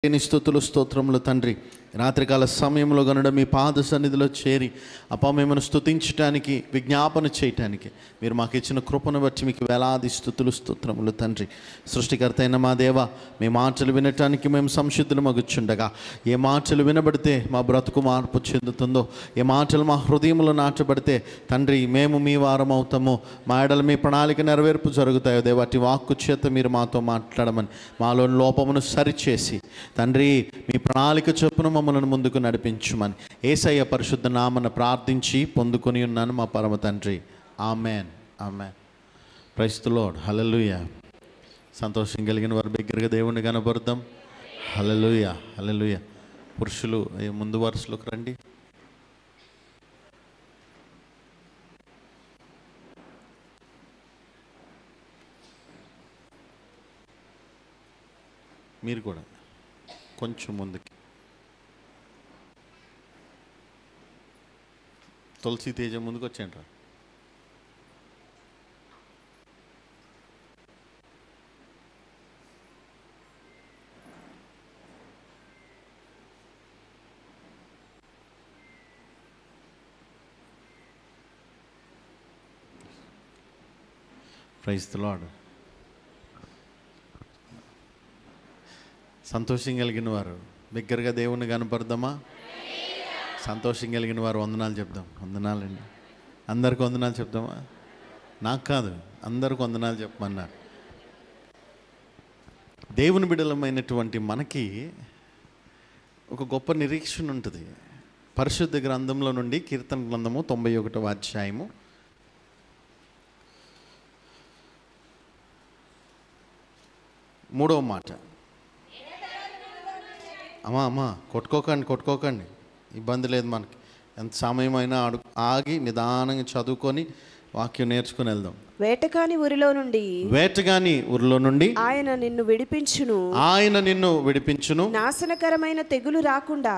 స్తుతులు స్తోత్రములు తండ్రి. రాత్రికాల సమయంలో గనుడ మీ పాద సన్నిధిలో చేరి మిమ్మల్ని స్తుతించడానికి, విజ్ఞాపన చేయటానికి మీరు మాకు ఇచ్చిన కృపను బట్టి మీకు వేలాది స్తుతులు స్తోత్రములు తండ్రి. సృష్టికర్త అయిన మా దేవ, మీ మాటలు వినటానికి మేము సంసిద్ధులు మగుచుండగా, ఏ మాటలు వినబడితే మా బ్రతుకు మార్పు చెందుతుందో, ఏ మాటలు మా హృదయంలో నాటబడితే తండ్రి మేము మీ వారం అవుతామో, మా ఎడల మీ ప్రణాళిక నెరవేర్పు జరుగుతాయో దేవ, అట్టి వాక్కు చేత మీరు మాతో మాట్లాడమని, మాలోని లోపమును సరిచేసి తండ్రి మీ ప్రణాళిక చొప్పున మమ్మల్ని ముందుకు నడిపించుమని యేసయ్య పరిశుద్ధ నామన ప్రార్థించి పొందుకొని ఉన్నాను మా పరమ తండ్రి. Amen, amen. Praise the Lord. Hallelujah. సంతోషం కలిగిన వారి దగ్గరగా దేవుణ్ణి కనబడదాం. హల్లెలూయా, హల్లెలూయా. పురుషులు ముందు వరుసలోకి రండి. మీరు కూడా కొంచెం ముందుకి. తులసి తేజ ముందుకు వచ్చేయండి రా. Praise the Lord. సంతోషం కలిగిన వారు బిగ్గరగా దేవుణ్ణి కనపడదామా? సంతోషం కలిగిన వారు వందనాలు చెప్దాం. వందనాలండి. అందరికి వందనాలు చెప్దామా? నాకు కాదు, అందరికి వందనాలు చెప్పమన్నారు. దేవుని బిడ్డలమైనటువంటి మనకి ఒక గొప్ప నిరీక్షణ ఉంటుంది. పరిశుద్ధ గ్రంథంలో నుండి కీర్తన గ్రంథము 91వ అధ్యాయము 3వ మాట. అమ్మా కొట్టుకోకండి, ఇబ్బంది లేదు మనకి. ఎంత సమయమైనా ఆగి నిదానంగా చదువుకొని వాక్యం నేర్చుకుని వెళ్దాం. వేటగాని ఊరిలో నుండి ఆయన నిన్ను విడిపించును. నాశనకరమైన తెగులు రాకుండా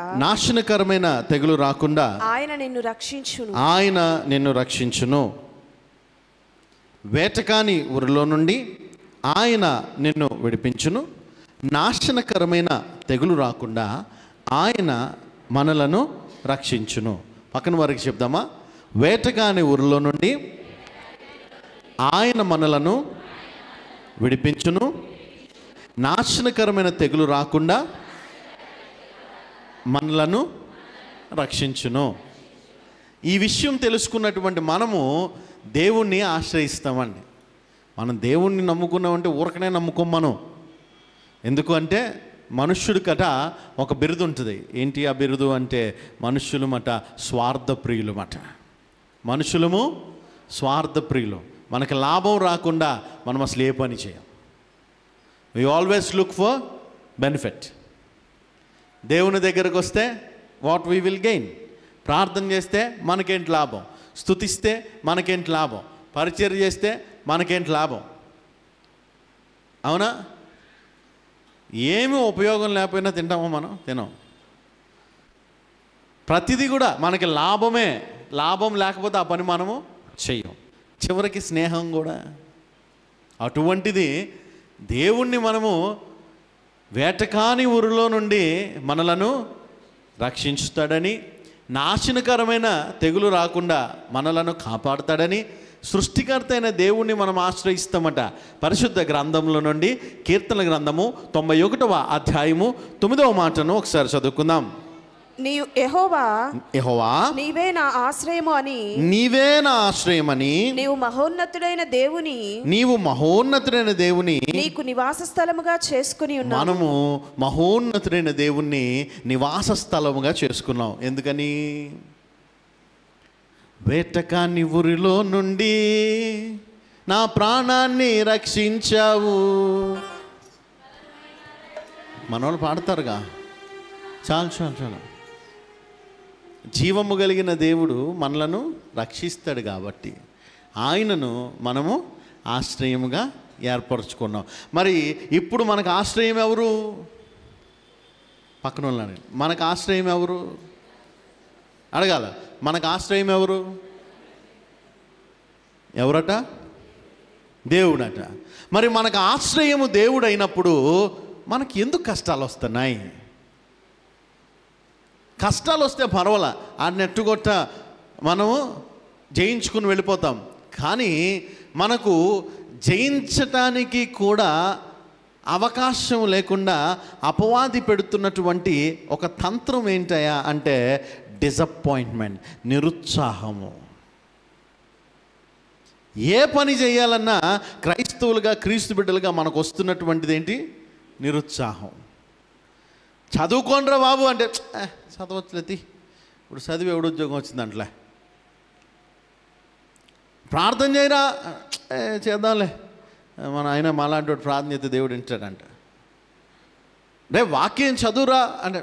ఆయన నిన్ను రక్షించును. వేటగాని ఊరిలో నుండి ఆయన నిన్ను విడిపించును. నాశనకరమైన తెగులు రాకుండా ఆయన మనలను రక్షించును. పక్కన వారికి చెప్దామా? వేటగాని ఊరిలో నుండి ఆయన మనలను విడిపించును. నాశనకరమైన తెగులు రాకుండా మనలను రక్షించును. ఈ విషయం తెలుసుకున్నటువంటి మనము దేవుణ్ణి ఆశ్రయిస్తామండి. మనం దేవుణ్ణి నమ్ముకున్నామంటే ఊరకనే నమ్ముకోం మనం. ఎందుకు అంటే మనుష్యుడి కట ఒక బిరుదు ఉంటుంది. ఏంటి ఆ బిరుదు అంటే మనుష్యులు మట స్వార్థప్రియులు మాట. మనుషులము స్వార్థప్రియులు. మనకి లాభం రాకుండా మనం అసలు ఏ పని చేయం. We always look for benefit. దేవుని దగ్గరకు వస్తే వాట్ వీ విల్ గెయిన్. ప్రార్థన చేస్తే మనకేంటి లాభం, స్తుతిస్తే మనకేంటి లాభం, పరిచర్య చేస్తే మనకేంటి లాభం? అవునా? ఏమీ ఉపయోగం లేకపోయినా తింటామో మనం? తినం. ప్రతిదీ కూడా మనకి లాభమే. లాభం లేకపోతే ఆ పని మనము చెయ్యం. చివరికి స్నేహం కూడా. అటువంటిది దేవుణ్ణి మనము వేటకాని ఊరిలో నుండి మనలను రక్షించుతాడని, నాశనకరమైన తెగులు రాకుండా మనలను కాపాడుతాడని సృష్టికర్త అయిన దేవుణ్ణి మనం ఆశ్రయిస్తామట. పరిశుద్ధ గ్రంథంలో నుండి కీర్తన గ్రంథము 91వ అధ్యాయము 9వ మాటను ఒకసారి చదువుకుందాం. యెహోవా నీవే నా ఆశ్రయమని నీవు మహోన్నతుడైన దేవుని నీకు నివాస స్థలముగా చేసుకుని ఉన్నావు. మనము మహోన్నతుడైన దేవుణ్ణి నివాస స్థలముగా చేసుకున్నాం. ఎందుకని? వేటకాని ఊరిలో నుండి నా ప్రాణాన్ని రక్షించావు. మనోళ్ళు పాడతారుగా. చాలు. జీవము కలిగిన దేవుడు మనలను రక్షిస్తాడు కాబట్టి ఆయనను మనము ఆశ్రయముగా ఏర్పరచుకున్నాం. మరి ఇప్పుడు మనకు ఆశ్రయం ఎవరు? పక్కన వాళ్ళని మనకు ఆశ్రయం ఎవరు అడగాల. మనకు ఆశ్రయం ఎవరట? దేవుడట. మరి మనకు ఆశ్రయము దేవుడు అయినప్పుడు మనకి ఎందుకు కష్టాలు వస్తున్నాయి? కష్టాలు వస్తే పర్వాలా, ఆ నెట్టుగొట్ట మనము జయించుకుని వెళ్ళిపోతాం. కానీ మనకు జయించటానికి కూడా అవకాశం లేకుండా అపవాది పెడుతున్నటువంటి ఒక తంత్రం ఏంటయా అంటే డిసప్పాయింట్మెంట్, నిరుత్సాహము. ఏ పని చేయాలన్నా క్రైస్తవులుగా, క్రీస్తు బిడ్డలుగా మనకు వస్తున్నటువంటిది ఏంటి? నిరుత్సాహం. చదువుకోండిరా బాబు అంటే చదవచ్చులేతి, ఇప్పుడు చదివి ఎవడు ఉద్యోగం వచ్చిందంటలే. ప్రార్థన చేయరా, చేద్దాంలే, మన ఆయన మాలాంటి వాడు ప్రార్థన చేస్తే దేవుడు వింటాడంట. రే వాక్యం చదువురా అంటే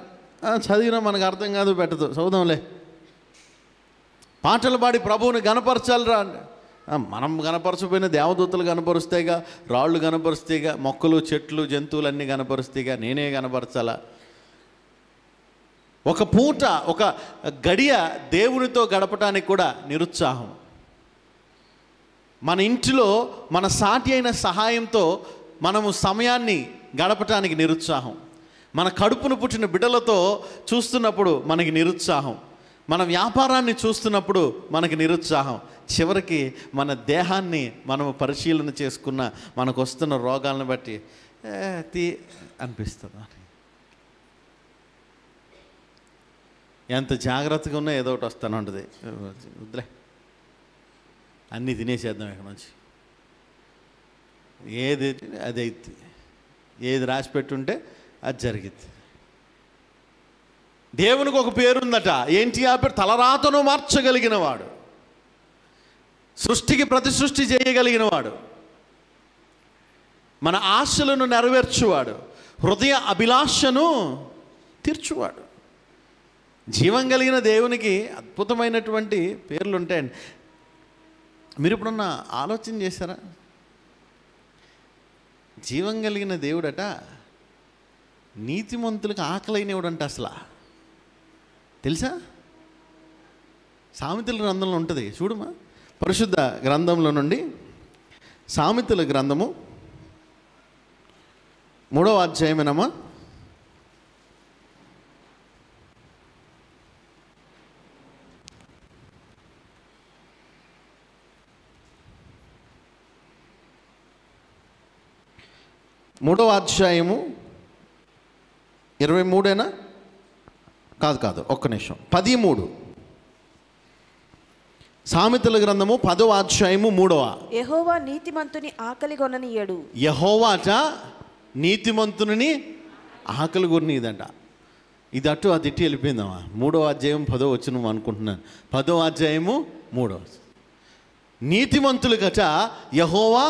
చదివినా మనకు అర్థం కాదు, పెట్టదు, చదువుదాంలే. పాటలు పాడి ప్రభువుని గణపరచాలిరా అంటే మనం గణపరచకపోయినా దేవదూతలు గణపరుస్తాయిగా, రాళ్ళు గణపరుస్తాయిగా, మొక్కలు చెట్లు జంతువులు అన్నీ గణపరుస్తాయిగా, నేనే గణపరచాలా? ఒక పూట ఒక గడియ దేవునితో గడపటానికి కూడా నిరుత్సాహం. మన ఇంటిలో మన సాటి అయిన సహాయంతో మనము సమయాన్ని గడపటానికి నిరుత్సాహం. మన కడుపును పుట్టిన బిడ్డలతో చూస్తున్నప్పుడు మనకి నిరుత్సాహం. మన వ్యాపారాన్ని చూస్తున్నప్పుడు మనకి నిరుత్సాహం. చివరికి మన దేహాన్ని మనము పరిశీలన చేసుకున్న మనకు వస్తున్న రోగాలను బట్టి అనిపిస్తుంది. ఎంత జాగ్రత్తగా ఉన్నా ఏదో ఒకటి వస్తూనే ఉంటుంది. వద్దులే, అన్నీ తినేసేద్దాం ఇక్కడ నుంచి, ఏది అది అయితే, ఏది రాసి పెట్టుంటే అది జరిగిద్ది. దేవునికి ఒక పేరుందట, ఏంటి ఆ పేరు? తలరాతను మార్చగలిగిన వాడు, సృష్టికి ప్రతి సృష్టి చేయగలిగిన వాడు, మన ఆశలను నెరవేర్చువాడు, హృదయ అభిలాషను తీర్చువాడు. జీవం కలిగిన దేవునికి అద్భుతమైనటువంటి పేర్లు ఉంటాయండి. మీరు ఎప్పుడన్నా ఆలోచన చేశారా? జీవం కలిగిన దేవుడట నీతిమంతులకు ఆకలైనవాడంట. అసలు తెలుసా? సామెతల గ్రంథంలో ఉంటుంది, చూడమా, పరిశుద్ధ గ్రంథంలో నుండి సామెతల గ్రంథము 3వ అధ్యాయమేనమ్మా. మూడవ అధ్యాయము 23 కాదు, ఒక్క నిమిషం, 13. సామెతల గ్రంథము 10వ అధ్యాయము 3. యెహోవా నీతిమంతుని ఆకలి కొననీయడు. యెహోవాట నీతిమంతుని ఆకలి కొననీయదంట. ఇది అటు అది ఇటు వెళ్ళిపోయిందమ్మా. 3వ అధ్యాయం 10వ వచనం అనుకుంటున్నాను. 10వ అధ్యాయము 3. నీతిమంతులకట యెహోవా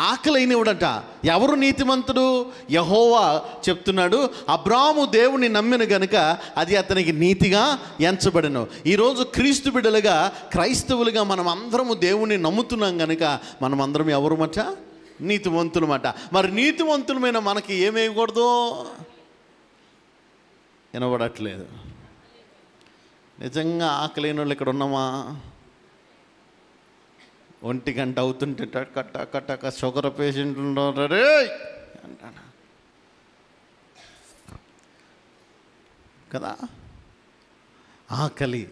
ఆకలైనవుడట. ఎవరు నీతిమంతుడు? యెహోవా చెప్తున్నాడు, అబ్రాహాము దేవుని నమ్మిన గనుక అది అతనికి నీతిగా ఎంచబడెను. ఈరోజు క్రీస్తు బిడ్డలుగా, క్రైస్తవులుగా మనం అందరము దేవుని నమ్ముతున్నాం గనుక మనం అందరం ఎవరుమట? నీతిమంతులమాట. మరి నీతిమంతులమైన మనకి ఏమేయకూడదు? వినబడట్లేదు. నిజంగా ఆకలైన వాళ్ళు ఇక్కడ ఉన్నామా? 1 గంట అవుతుంటే కట్ట షుగర్ పేషెంట్లు ఉన్నారే అంటాను కదా. ఆకలి,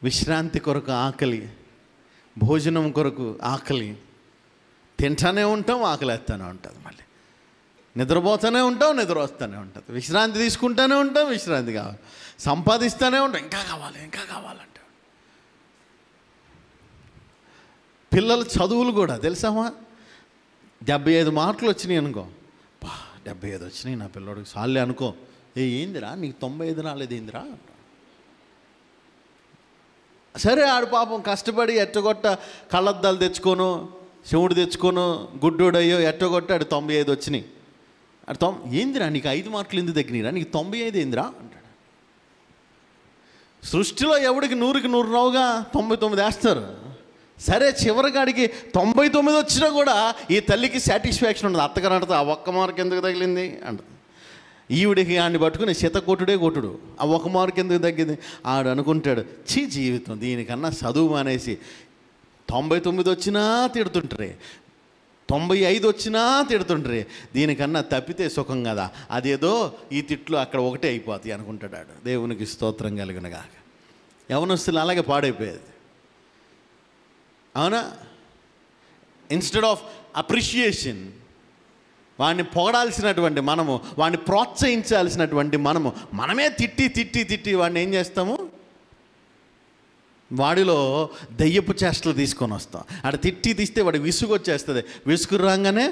విశ్రాంతి కొరకు ఆకలి, భోజనం కొరకు ఆకలి. తింటానే ఉంటాం, ఆకలి వేస్తూనే ఉంటుంది. మళ్ళీ నిద్రపోతూనే ఉంటాం, నిద్ర వస్తూనే ఉంటుంది. విశ్రాంతి తీసుకుంటూనే ఉంటాం, విశ్రాంతి కావాలి. సంపాదిస్తూనే ఉంటాం, ఇంకా కావాలంట. పిల్లల చదువులు కూడా తెలుసామా? 75 మార్కులు వచ్చినాయి అనుకో, 75 వచ్చినాయి నా పిల్లోడికి సార్లే అనుకో. ఏందిరా నీకు 95 రాలేదేందిరా? సరే, ఆడు పాపం కష్టపడి ఎట్టగొట్ట కళ్ళద్దాలు తెచ్చుకోను, శివుడు తెచ్చుకోను, గుడ్డోడయ్యో ఎట్టగొట్ట ఆడు 95 వచ్చినాయి. అడు ఏందిరా నీకు 5 మార్కులు ఎందుకు తగ్గినాయిరా, నీకు 95 ఏందిరా అంటాడు. సృష్టిలో ఎవడికి 100కి 100 రావుగా, 99 వేస్తారు. సరే, చివరికాడికి 99 వచ్చినా కూడా ఈ తల్లికి సాటిస్ఫాక్షన్ ఉండదు. అత్తగారు అంటుంది, ఆ 1 మార్క్ ఎందుకు తగిలింది అంటుంది. ఈవిడికి ఆడిని పట్టుకుని కొట్టుడు, ఆ 1 మార్క్ ఎందుకు తగ్గింది? ఆడు అనుకుంటాడు, జీవితం దీనికన్నా చదువు మానేసి 99 వచ్చినా తిడుతుంటారే. 95 వచ్చినా తిడుతుండ్రి, దీనికన్నా తప్పితే సుఖం కదా, అదేదో ఈ తిట్లు అక్కడ ఒకటే అయిపోతాయి అనుకుంటాడు. దేవునికి స్తోత్రం కలిగినగా. యవనస్తులు అలాగే పాడైపోయేది. అవునా? ఇన్స్టెడ్ ఆఫ్ అప్రిషియేషన్, వాడిని పొగడాల్సినటువంటి మనము, వాడిని ప్రోత్సహించాల్సినటువంటి మనమే తిట్టి వాడిని ఏం చేస్తాము? వాడిలో దయ్యపు చేష్టలు తీసుకొని వస్తాం. అక్కడ తీస్తే వాడికి విసుగు వచ్చేస్తుంది. విసుగు రాగానే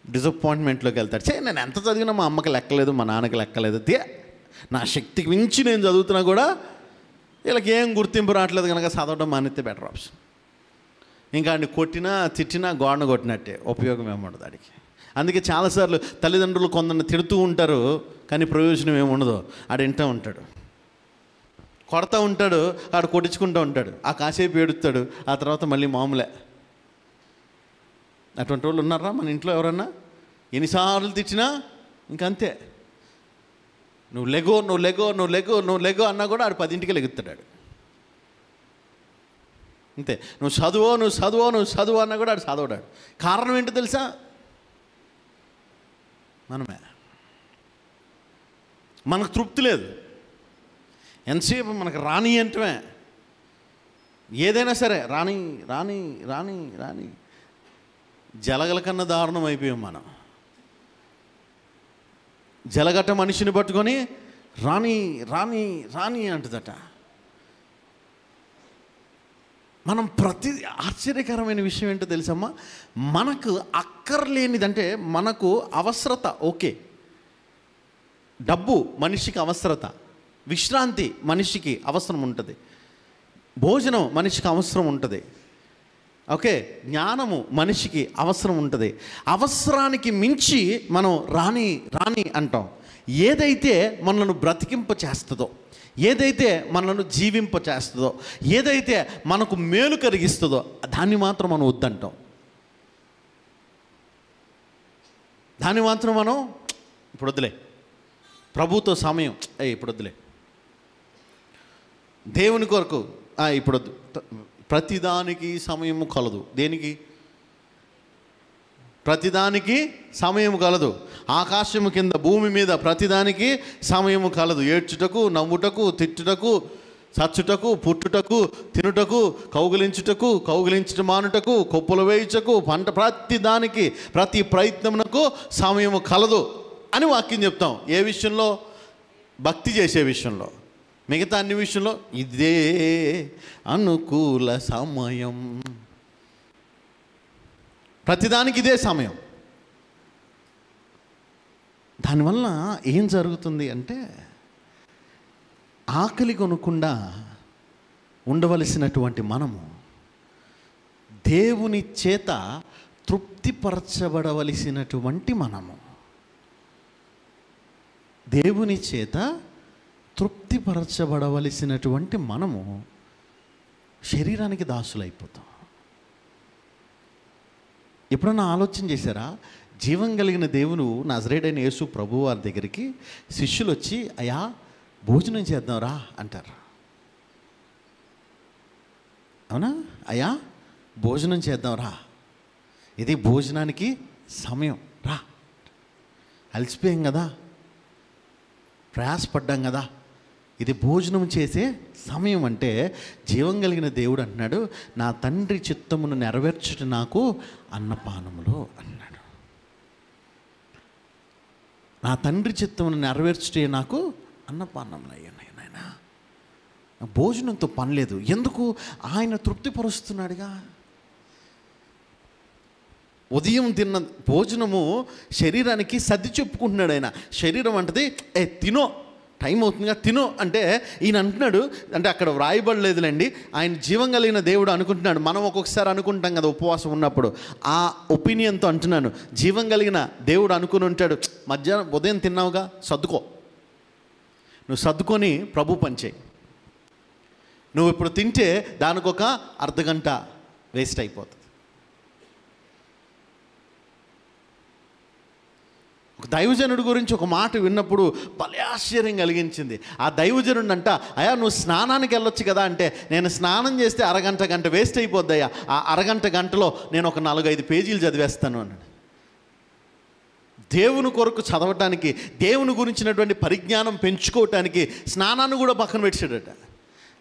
డిసప్పాయింట్మెంట్లోకి వెళ్తాడు. నేను ఎంత చదివినా మా అమ్మకి లెక్కలేదు, మా నాన్నకి లెక్కలేదు, నా శక్తికి మించి నేను చదువుతున్నా కూడా వీళ్ళకి ఏం గుర్తింపు రావట్లేదు కనుక చదవడం మానేస్తే బెటర్ ఆప్షన్. ఇంకా వాడిని కొట్టినా తిట్టినా గోడను కొట్టినట్టే, ఉపయోగం ఏముండదు వాడికి. అందుకే చాలాసార్లు తల్లిదండ్రులు కొందరిని తిడుతూ ఉంటారు, కానీ ప్రయోజనం ఏముండదు. ఆడు వింటూ ఉంటాడు, కొడతా ఉంటాడు, ఆడు కొట్టించుకుంటూ ఉంటాడు, ఆ కాసేపు ఏడుస్తాడు, ఆ తర్వాత మళ్ళీ మామూలే. అటువంటి వాళ్ళు ఉన్నారా మన ఇంట్లో? ఎవరన్నా ఎన్నిసార్లు తిట్టినా ఇంకంతే. నువ్వు లెగో అన్నా కూడా ఆడు 10ంటికి లెగుతాడు. అంతే. నువ్వు చదువు అన్నా కూడా ఆడు చదవడాడు. కారణం ఏంటో తెలుసా? మనమే. మనకు తృప్తి లేదు. ఎంతసేపు మనకు రాని అంటమే, ఏదైనా సరే రాని జలగల కన్నా దారుణం అయిపోయాం మనం. జలగట్ట మనిషిని పట్టుకొని రాని అంటుందట. మనం ఆశ్చర్యకరమైన విషయం ఏంటో తెలుసమ్మా, మనకు అక్కర్లేనిదంటే మనకు అవసరత ఓకే, డబ్బు మనిషికి అవసరత, విశ్రాంతి మనిషికి అవసరం ఉంటుంది, భోజనం మనిషికి అవసరం ఉంటుంది, ఓకే, జ్ఞానము మనిషికి అవసరం ఉంటుంది. అవసరానికి మించి మనం రాని అంటాం. ఏదైతే మనల్ని బ్రతికింప చేస్తుందో, ఏదైతే మనల్ని జీవింప చేస్తుందో, ఏదైతే మనకు మేలు కలిగిస్తుందో దాన్ని మాత్రం మనం వద్దంటాం. దాన్ని మాత్రం మనం ఇప్పుడు వద్దులే, ప్రభుతో సమయం ఇప్పుడు వద్దులే, దేవుని కొరకు ఇప్పుడు వద్దు. ప్రతిదానికి సమయము కలదు. దేనికి? ప్రతిదానికి సమయము కలదు. ఆకాశము కింద భూమి మీద ప్రతిదానికి సమయము కలదు. ఏడ్చుటకు, నవ్వుటకు, తిట్టుటకు, చచ్చుటకు, పుట్టుటకు, తినుటకు, కౌగిలించుట మానుటకు, కొప్పులు వేయుటకు, ప్రతిదానికి, ప్రతి ప్రయత్నమునకు సమయము కలదు అని వాక్యం చెప్తాం. ఏ విషయంలో? భక్తి చేసే విషయంలో. మిగతా అన్ని విషయంలో ఇదే అనుకూల సమయం, ప్రతిదానికి ఇదే సమయం. దానివల్ల ఏం జరుగుతుంది అంటే, ఆకలి కొనకుండా ఉండవలసినటువంటి మనము దేవుని చేత తృప్తిపరచబడవలసినటువంటి మనము, దేవుని చేత తృప్తిపరచబడవలసినటువంటి మనము శరీరానికి దాసులైపోతాం. ఎప్పుడన్నా ఆలోచన చేశారా? జీవం కలిగిన దేవుడు నజరేయుడైన యేసు ప్రభు వారి దగ్గరికి శిష్యులు వచ్చి, అయ్యా భోజనం చేద్దాంరా అంటారు. అవునా? అయ్యా భోజనం చేద్దాంరా, ఇది భోజనానికి సమయం రా, అలసిపోయాం కదా, ప్రయాసపడ్డాం కదా, ఇది భోజనం చేసే సమయం అంటే జీవం కలిగిన దేవుడు అంటున్నాడు, నా తండ్రి చిత్తమును నెరవేర్చుట నాకు అన్నపానములు అన్నాడు. నా తండ్రి చిత్తమును నెరవేర్చుటే నాకు అన్నపానములు అయ్యాయి. నాయన భోజనంతో పని లేదు. ఎందుకు? ఆయన తృప్తిపరుస్తున్నాడుగా. ఉదయం తిన్న భోజనము శరీరానికి సర్ది చెప్పుకుంటున్నాడు ఆయన. శరీరం అంటది తినో, టైం అవుతుందిగా తినో అంటే ఈయన అంటున్నాడు. అంటే అక్కడ వ్రాయబడలేదులేండి, ఆయన జీవం కలిగిన దేవుడు అనుకుంటున్నాడు. మనం ఒక్కొక్కసారి అనుకుంటాం కదా ఉపవాసం ఉన్నప్పుడు, ఆ ఒపీనియన్తో అంటున్నాను. జీవం కలిగిన దేవుడు అనుకుని ఉంటాడు, మధ్యాహ్నం ఉదయం తిన్నావుగా సర్దుకో, నువ్వు సర్దుకొని ప్రభు పనిచేయి. నువ్వు ఇప్పుడు తింటే దానికి ఒక అర్ధగంట వేస్ట్ అయిపోతుంది. ఒక దైవజనుడి గురించి ఒక మాట విన్నప్పుడు భలే ఆశ్చర్యం కలిగించింది. ఆ దైవజనుడు అంట, అయ్యా నువ్వు స్నానానికి వెళ్ళొచ్చు కదా అంటే, నేను స్నానం చేస్తే గంట వేస్ట్ అయిపోద్దయ్యా, ఆ గంటలో నేను ఒక 4-5 పేజీలు చదివేస్తాను అన్నాడు. దేవుని కొరకు చదవటానికి, దేవుని గురించినటువంటి పరిజ్ఞానం పెంచుకోవటానికి స్నానాన్ని కూడా పక్కన పెట్టాడట.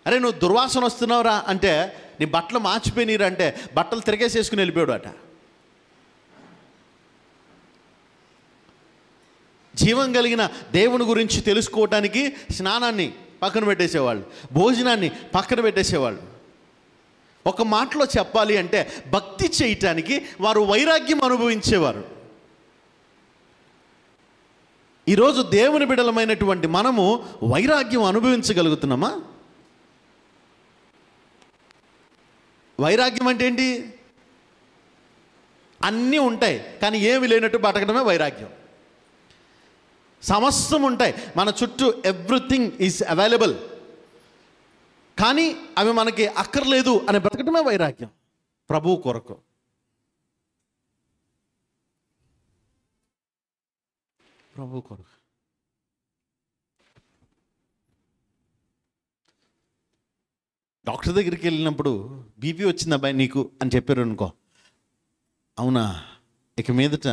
అరే నువ్వు దుర్వాసన వస్తున్నావురా అంటే, నీ బట్టలు మార్చిపోయినరా అంటే బట్టలు తిరగేసేసుకుని వెళ్ళిపోయాడు అట. జీవం కలిగిన దేవుని గురించి తెలుసుకోవటానికి స్నానాన్ని పక్కన పెట్టేసేవాళ్ళు, భోజనాన్ని పక్కన పెట్టేసేవాళ్ళు. ఒక మాటలో చెప్పాలి అంటే భక్తి చేయటానికి వారు వైరాగ్యం అనుభవించేవారు. ఈరోజు దేవుని బిడ్డలమైనటువంటి మనము వైరాగ్యం అనుభవించగలుగుతున్నామా? వైరాగ్యం అంటే ఏంటి? అన్నీ ఉంటాయి కానీ ఏమి లేనట్టు బతకడమే వైరాగ్యం. సమస్తం ఉంటాయి మన చుట్టూ, ఎవ్రీథింగ్ ఈజ్ అవైలబుల్, కానీ అవి మనకి అక్కర్లేదు అని బ్రతకడమే వైరాగ్యం. ప్రభువు కొరకు డాక్టర్ దగ్గరికి వెళ్ళినప్పుడు బీపీ వచ్చింది అబ్బాయి నీకు అని చెప్పారు అనుకో, అవునా ఇక మీదట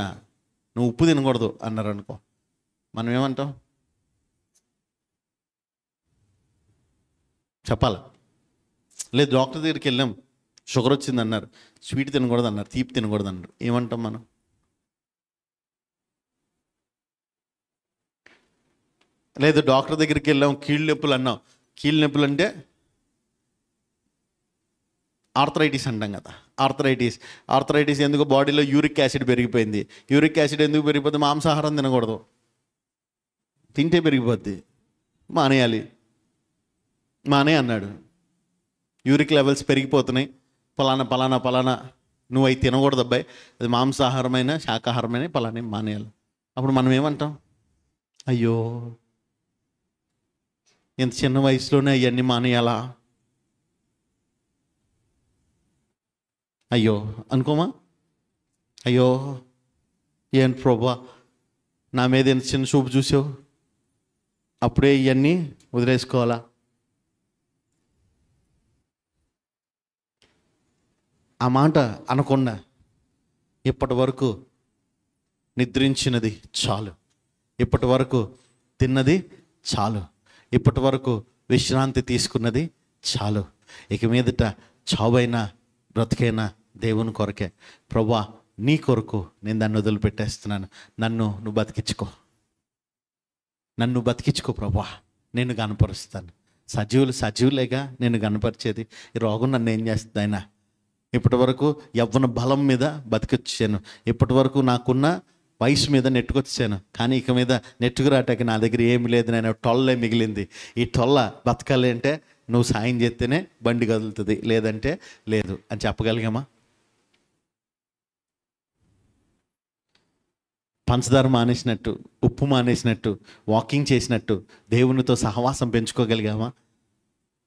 నువ్వు ఉప్పు తినకూడదు అన్నారు అనుకో, మనం ఏమంటాం? చెప్పాలి. లేదు డాక్టర్ దగ్గరికి వెళ్ళాం, షుగర్ వచ్చింది అన్నారు, స్వీట్ తినకూడదు అన్నారు, తీపి తినకూడదు అన్నారు, ఏమంటాం మనం? లేదు డాక్టర్ దగ్గరికి వెళ్ళాం, కీళ్ళ నొప్పులు అన్నాం, కీళ్ళ నొప్పులు అంటే ఆర్థరైటిస్ అంటాం కదా. ఆర్థరైటిస్ ఎందుకు? బాడీలో యూరిక్ యాసిడ్ పెరిగిపోయింది. యూరిక్ యాసిడ్ ఎందుకు పెరిగిపోతుంది? మాంసాహారం తినకూడదు, తింటే పెరిగిపోద్ది, మానే అన్నాడు. యూరిక్ లెవెల్స్ పెరిగిపోతున్నాయి, పలానా నువ్వు అవి తినకూడదు అబ్బాయి, అది మాంసాహారమైన శాకాహారమైన పలానే మానేయాలి. అప్పుడు మనం ఏమంటాం? అయ్యో ఇంత చిన్న వయసులోనే అవన్నీ మానేయాలా, అయ్యో అనుకోమా? అయ్యో ఏంటి ప్రభా నా మీద ఎంత చిన్న చూపు చూసావు, అప్పుడే ఇవన్నీ వదిలేసుకోవాలా? ఆ మాట అనకుండా ఇప్పటి వరకు నిద్రించినది చాలు, ఇప్పటి వరకు తిన్నది చాలు, ఇప్పటి వరకు విశ్రాంతి తీసుకున్నది చాలు, ఇక మీదట చావైనా బ్రతికైనా దేవుని కొరకే. ప్రభువా నీ కొరకు నేను దాన్ని వదిలిపెట్టేస్తున్నాను, నువ్వు బతికించుకో ప్రభువా, నేను కనపరుస్తాను. సజీవులేగా నేను కనపరిచేది. ఈ రోగం నన్ను ఏం చేస్తుంది ఆయన? ఇప్పటి వరకు యవ్వన బలం మీద బతికొచ్చాను, ఇప్పటి వరకు నాకున్న వయసు మీద నెట్టుకొచ్చాను, కానీ ఇక మీద నెట్టుకురాటానికి నా దగ్గర ఏమి లేదు, నేను టొల్లే మిగిలింది. ఈ టొల్ల బతకాలి అంటే నువ్వు సాయం చేస్తేనే బండి కదులుతుంది, లేదంటే లేదు అని చెప్పగలిగామా? పంచదార మానేసినట్టు, ఉప్పు మానేసినట్టు, వాకింగ్ చేసినట్టు దేవునితో సహవాసం పెంచుకోగలిగామా?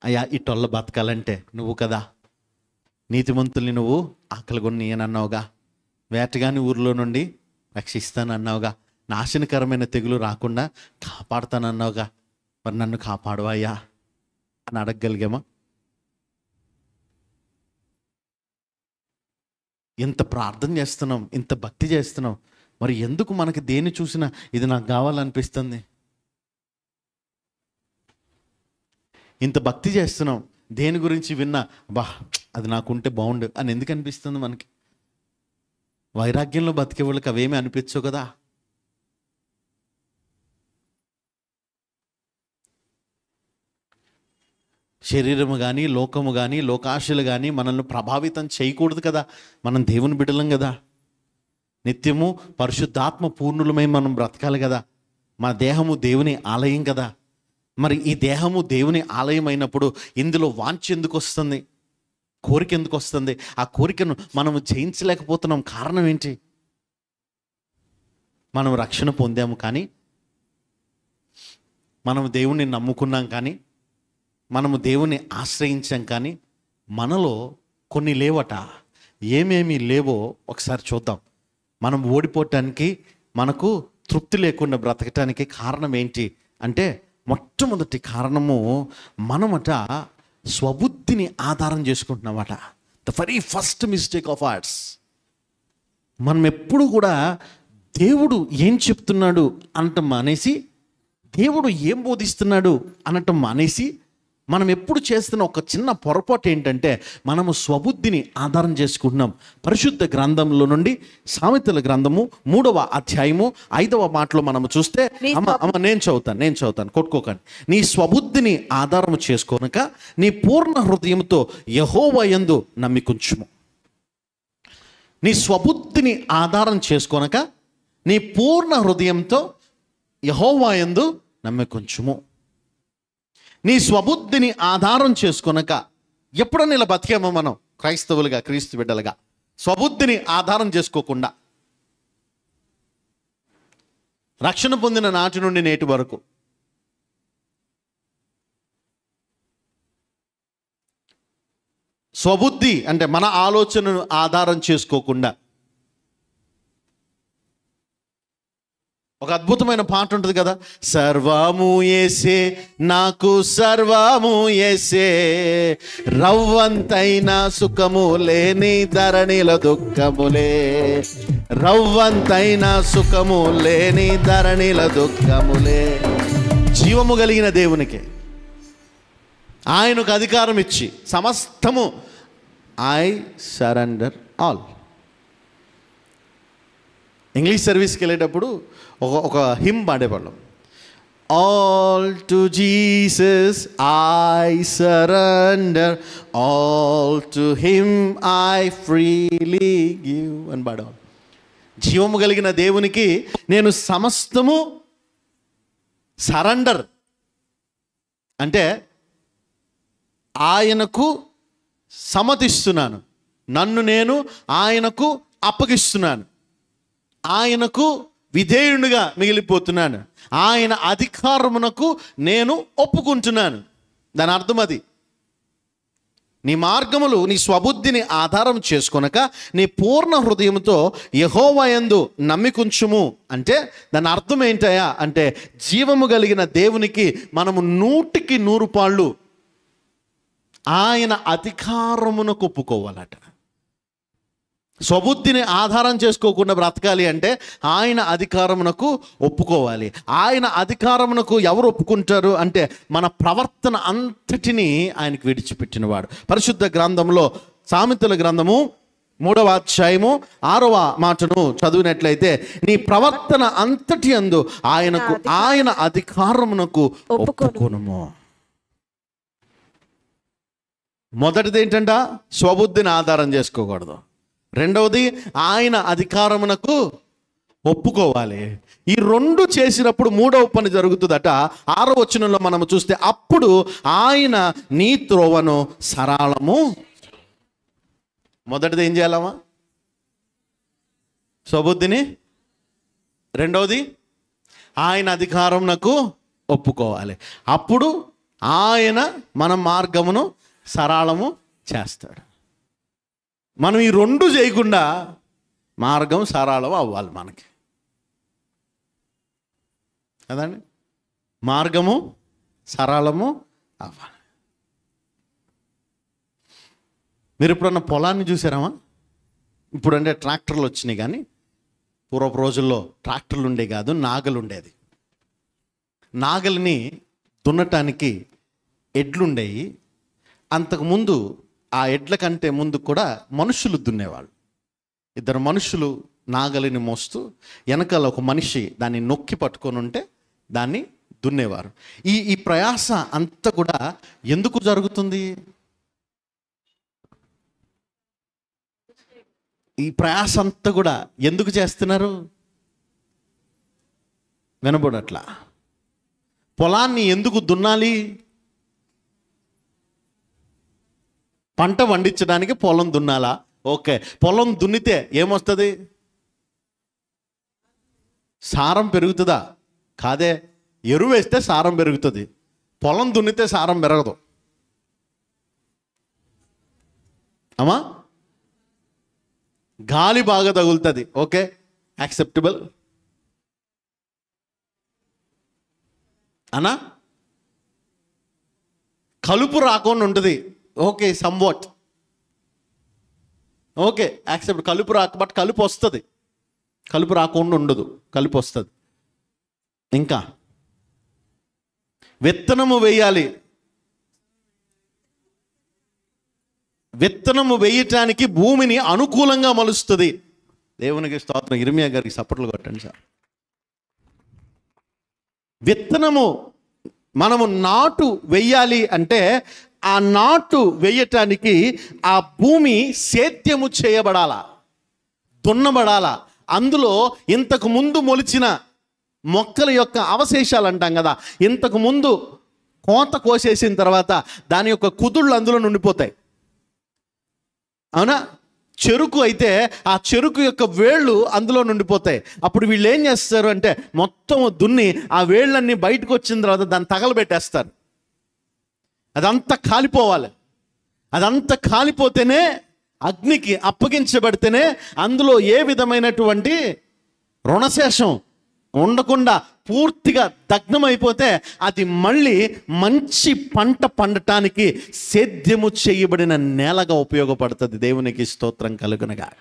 అయ్యా ఈ టొల్ల బతకాలంటే నువ్వు కదా, నీతిమంతుల్ని నువ్వు ఆకలిగొని అని అన్నావుగా, వేటగాని ఊరిలో నుండి రక్షిస్తానన్నావుగా, నాశనకరమైన తెగులు రాకుండా కాపాడుతానన్నావుగా, మరి నన్ను కాపాడువయ్యా అని అడగగలిగామా? ఇంత ప్రార్థన చేస్తున్నాం, ఇంత భక్తి చేస్తున్నాం, మరి ఎందుకు మనకి దేన్ని చూసినా ఇది నాకు కావాలనిపిస్తుంది? ఇంత భక్తి చేస్తున్నాం, దేని గురించి విన్నా అది నాకుంటే బాగుండు అని ఎందుకు అనిపిస్తుంది మనకి? వైరాగ్యంలో బతికే వాళ్ళకి అవేమీ అనిపించవు కదా. శరీరము కానీ, లోకము కానీ, లోకాశలు కానీ మనల్ని ప్రభావితం చేయకూడదు కదా. మనం దేవుని బిడ్డలం కదా, నిత్యము పరిశుద్ధాత్మ పూర్ణులమై మనం బ్రతకాలి కదా. మా దేహము దేవుని ఆలయం కదా. మరి ఈ దేహము దేవుని ఆలయం అయినప్పుడు ఇందులో వాంఛ ఎందుకు వస్తుంది? కోరిక ఎందుకు వస్తుంది? ఆ కోరికను మనము జయించలేకపోతున్నాం. కారణం ఏంటి? మనం రక్షణ పొందాము కానీ, మనము దేవుణ్ణి నమ్ముకున్నాం కానీ, మనము దేవుణ్ణి ఆశ్రయించాం కానీ మనలో కొన్ని లేవట. ఏమేమి లేవో ఒకసారి చూద్దాం. మనం ఓడిపోవటానికి మనకు తృప్తి లేకుండా బ్రతకటానికి కారణం ఏంటి అంటే, మొట్టమొదటి కారణము మనమట స్వబుద్ధిని ఆధారం చేసుకుంటున్నామట. The very first mistake of ours. మనం ఎప్పుడు కూడా దేవుడు ఏం చెప్తున్నాడు అనటం మానేసి, దేవుడు ఏం బోధిస్తున్నాడు అనటం మానేసి, మనం ఎప్పుడు చేస్తున్న ఒక చిన్న పొరపాటు ఏంటంటే, మనము స్వబుద్ధిని ఆధారం చేసుకుంటున్నాం. పరిశుద్ధ గ్రంథంలో నుండి సామెతల గ్రంథము 3వ అధ్యాయము 5వ మాటలో మనము చూస్తే, నేను చదువుతాను కొట్టుకోకండి. నీ స్వబుద్ధిని ఆధారం చేసుకోనక నీ పూర్ణ హృదయంతో యెహోవా యందు నమ్మికుంచుము. నీ స్వబుద్ధిని ఆధారం చేసుకోనక నీ పూర్ణ హృదయంతో యెహోవా యందు నమ్మికుంచుము. నీ స్వబుద్ధిని ఆధారం చేసుకొనక. ఎప్పుడన్నా ఇలా బతికామో మనం క్రైస్తవులుగా, క్రీస్తు బిడ్డలుగా? స్వబుద్ధిని ఆధారం చేసుకోకుండా రక్షణ పొందిన నాటి నుండి నేటి వరకు స్వబుద్ధి అంటే మన ఆలోచనను ఆధారం చేసుకోకుండా. ఒక అద్భుతమైన పాట ఉంటుంది కదా, సర్వము యేసే నాకు సర్వము యేసే, రవ్వంతైన సుఖము లేని ధరణిల దుఃఖములే, రవ్వంతైన సుఖము లేని ధరణిల దుఃఖములే. జీవము కలిగిన దేవునికి ఆయనకు అధికారం ఇచ్చి సమస్తము ఐ సరెండర్ ఆల్. ఇంగ్లీష్ సర్వీస్కి వెళ్ళేటప్పుడు ఒక హిమ్ పాడేవాళ్ళం. All to Jesus I surrender, all to him I freely give అని పాడేవాళ్ళం. జీవము కలిగిన దేవునికి నేను సమస్తము సరెండర్ అంటే ఆయనకు సమతిస్తున్నాను, నన్ను నేను ఆయనకు అప్పగిస్తున్నాను, ఆయనకు విధేయునిగా మిగిలిపోతున్నాను, ఆయన అధికారమునకు నేను ఒప్పుకుంటున్నాను. దాని అర్థం అది. నీ మార్గములు నీ స్వబుద్ధిని ఆధారం చేసుకొనక నీ పూర్ణ హృదయంతో యెహోవా యందు నమ్మికుంచుము అంటే దాని అర్థం ఏంటయ్యా అంటే, జీవము కలిగిన దేవునికి మనము 100కి 100 పాళ్ళు ఆయన అధికారమునకు ఒప్పుకోవాలట. స్వబుద్ధిని ఆధారం చేసుకోకుండా బ్రతకాలి అంటే ఆయన అధికారమునకు ఒప్పుకోవాలి. ఆయన అధికారమునకు ఎవరు ఒప్పుకుంటారు అంటే, మన ప్రవర్తన అంతటినీ ఆయనకు విడిచిపెట్టినవాడు. పరిశుద్ధ గ్రంథంలో సామెతల గ్రంథము 3వ అధ్యాయము 6వ మాటను చదివినట్లయితే, నీ ప్రవర్తన అంతటి యందు ఆయన అధికారమునకు ఒప్పుకొనుము. మొదటిది ఏంటంట, స్వబుద్ధిని ఆధారం చేసుకోకూడదు. రెండవది ఆయన అధికారమునకు ఒప్పుకోవాలి. ఈ 2 చేసినప్పుడు 3వ పని జరుగుతుందట. 6వ వచనంలో మనము చూస్తే, అప్పుడు ఆయన నీ త్రోవను సరళము. మొదటిది ఏం చేయాలమ్మా? స్వబుద్ధిని. రెండవది ఆయన అధికారమునకు ఒప్పుకోవాలి. అప్పుడు ఆయన మన మార్గమును సరళము చేస్తాడు. మనం ఈ 2 చేయకుండా మార్గం సరళం అవ్వాలి మనకి కదండి. మార్గము సరళము అవ్వాలి. మీరు ఎప్పుడన్నా పొలాన్ని చూసారమ్మా? ఇప్పుడు అంటే ట్రాక్టర్లు వచ్చినాయి, కానీ పూర్వపు రోజుల్లో ట్రాక్టర్లు ఉండే కాదు, నాగలు ఉండేది. నాగలిని దున్నటానికి ఎడ్లుండేవి. అంతకుముందు ఆ ఎడ్ల కంటే ముందు కూడా మనుషులు దున్నేవాళ్ళు. 2 మనుషులు నాగలిని మోస్తూ వెనకాల ఒక మనిషి దాన్ని నొక్కి పట్టుకొని ఉంటే దాన్ని దున్నేవారు. ఈ ప్రయాస అంతా కూడా ఎందుకు జరుగుతుంది? ఈ ప్రయాస అంతా కూడా ఎందుకు చేస్తున్నారు? వినబడట్లా. పొలాన్ని ఎందుకు దున్నాలి? పంట పండించడానికి పొలం దున్నాలా? ఓకే, పొలం దున్నితే ఏమొస్తుంది? సారం పెరుగుతుందా? కాదే. ఎరువు వేస్తే సారం పెరుగుతుంది, పొలం దున్నితే సారం పెరగదు అమ్మా. గాలి బాగా తగులుతుంది, ఓకే, యాక్సెప్టబుల్. అనా కలుపు రాకుండా ఉంటుంది. Okay, somewhat okay accept. కలుపు రాక బట్ కలుపు వస్తుంది, కలుపు రాకుండా ఉండదు, కలుపు వస్తుంది. ఇంకా విత్తనము వేయాలి. విత్తనము వేయటానికి భూమిని అనుకూలంగా మలుస్తుంది. దేవునికి స్తోత్రం. ఇర్మియా గారికి సపోర్ట్లు కొట్టండి సార్. విత్తనము మనము నాటు వెయ్యాలి అంటే ఆ నాటు వేయటానికి ఆ భూమి సేద్యము చేయబడాలా, దున్నబడాలా. అందులో ఇంతకు ముందు మొలిచిన మొక్కల యొక్క అవశేషాలు అంటాం కదా, ఇంతకు ముందు కోత కోసేసిన తర్వాత దాని యొక్క కుదుళ్ళు అందులో నుండిపోతాయి. అవునా? చెరుకు అయితే ఆ చెరుకు యొక్క వేళ్ళు అందులో నుండిపోతాయి. అప్పుడు వీళ్ళు ఏం చేస్తారు అంటే మొత్తం దున్ని ఆ వేళ్ళన్నీ బయటకు వచ్చిన తర్వాత దాన్ని తగలబెట్టేస్తారు. అదంతా కాలిపోవాలి. అదంతా కాలిపోతేనే, అగ్నికి అప్పగించబడితేనే అందులో ఏ విధమైనటువంటి రుణశేషం ఉండకుండా పూర్తిగా దగ్నమైపోతే అది మళ్ళీ మంచి పంట పండటానికి సేద్యము చేయబడిన నేలగా ఉపయోగపడుతుంది. దేవునికి స్తోత్రం కలుగునగాక.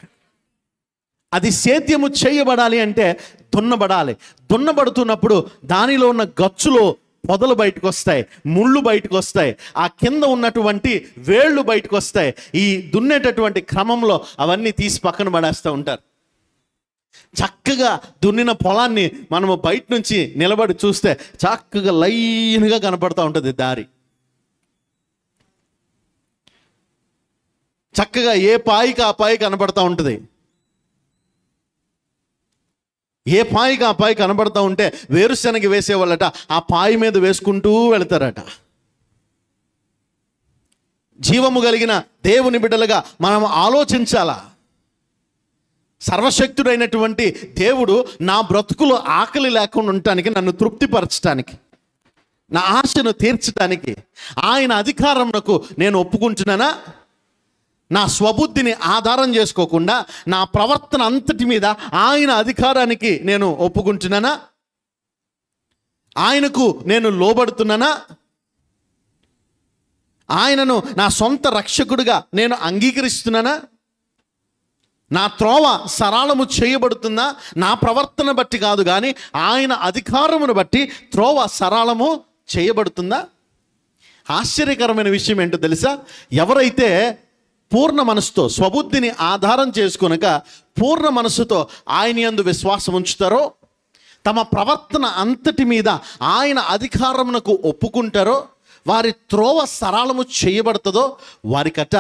అది సేద్యము చేయబడాలి అంటే దున్నబడాలి. దున్నబడుతున్నప్పుడు దానిలో ఉన్న గచ్చులో పొదలు బయటకు వస్తాయి, ముళ్ళు బయటకు వస్తాయి, ఆ కింద ఉన్నటువంటి వేళ్ళు బయటకు వస్తాయి. ఈ దున్నేటటువంటి క్రమంలో అవన్నీ తీసి పక్కన పడేస్తూ ఉంటారు. చక్కగా దున్నిన పొలాన్ని మనము బయట నుంచి నిలబడి చూస్తే చక్కగా లైన్గా కనపడుతూ ఉంటుంది దారి. చక్కగా ఏ పాయికి ఆ పాయి కనపడుతూ ఉంటుంది. ఏ పాయికి ఆ పాయి కనబడుతూ ఉంటే వేరుశనగ వేసేవాళ్ళట ఆ పాయి మీద వేసుకుంటూ వెళతారట. జీవము కలిగిన దేవుని బిడ్డలుగా మనం ఆలోచించాలా. సర్వశక్తుడైనటువంటి దేవుడు నా బ్రతుకులో ఆకలి లేకుండా ఉండటానికి, నన్ను తృప్తిపరచడానికి, నా ఆశను తీర్చడానికి ఆయన అధికారమునకు నేను ఒప్పుకుంటున్నానా? నా స్వబుద్ధిని ఆధారం చేసుకోకుండా నా ప్రవర్తన అంతటి మీద ఆయన అధికారానికి నేను ఒప్పుకుంటున్నానా? ఆయనకు నేను లోబడుతున్నానా? ఆయనను నా సొంత రక్షకుడిగా నేను అంగీకరిస్తున్నానా? నా త్రోవ సరళము చేయబడుతుందా? నా ప్రవర్తన బట్టి కాదు కానీ ఆయన అధికారమును బట్టి త్రోవ సరళము చేయబడుతుందా? ఆశ్చర్యకరమైన విషయం ఏంటో తెలుసా? ఎవరైతే పూర్ణ మనసుతో స్వబుద్ధిని ఆధారం చేసుకొనక పూర్ణ మనసుతో ఆయన యందు విశ్వాసం ఉంచుతారో, తమ ప్రవర్తన అంతటి మీద ఆయన అధికారమునకు ఒప్పుకుంటారో, వారి త్రోవ సరళము చేయబడుతుందో వారికట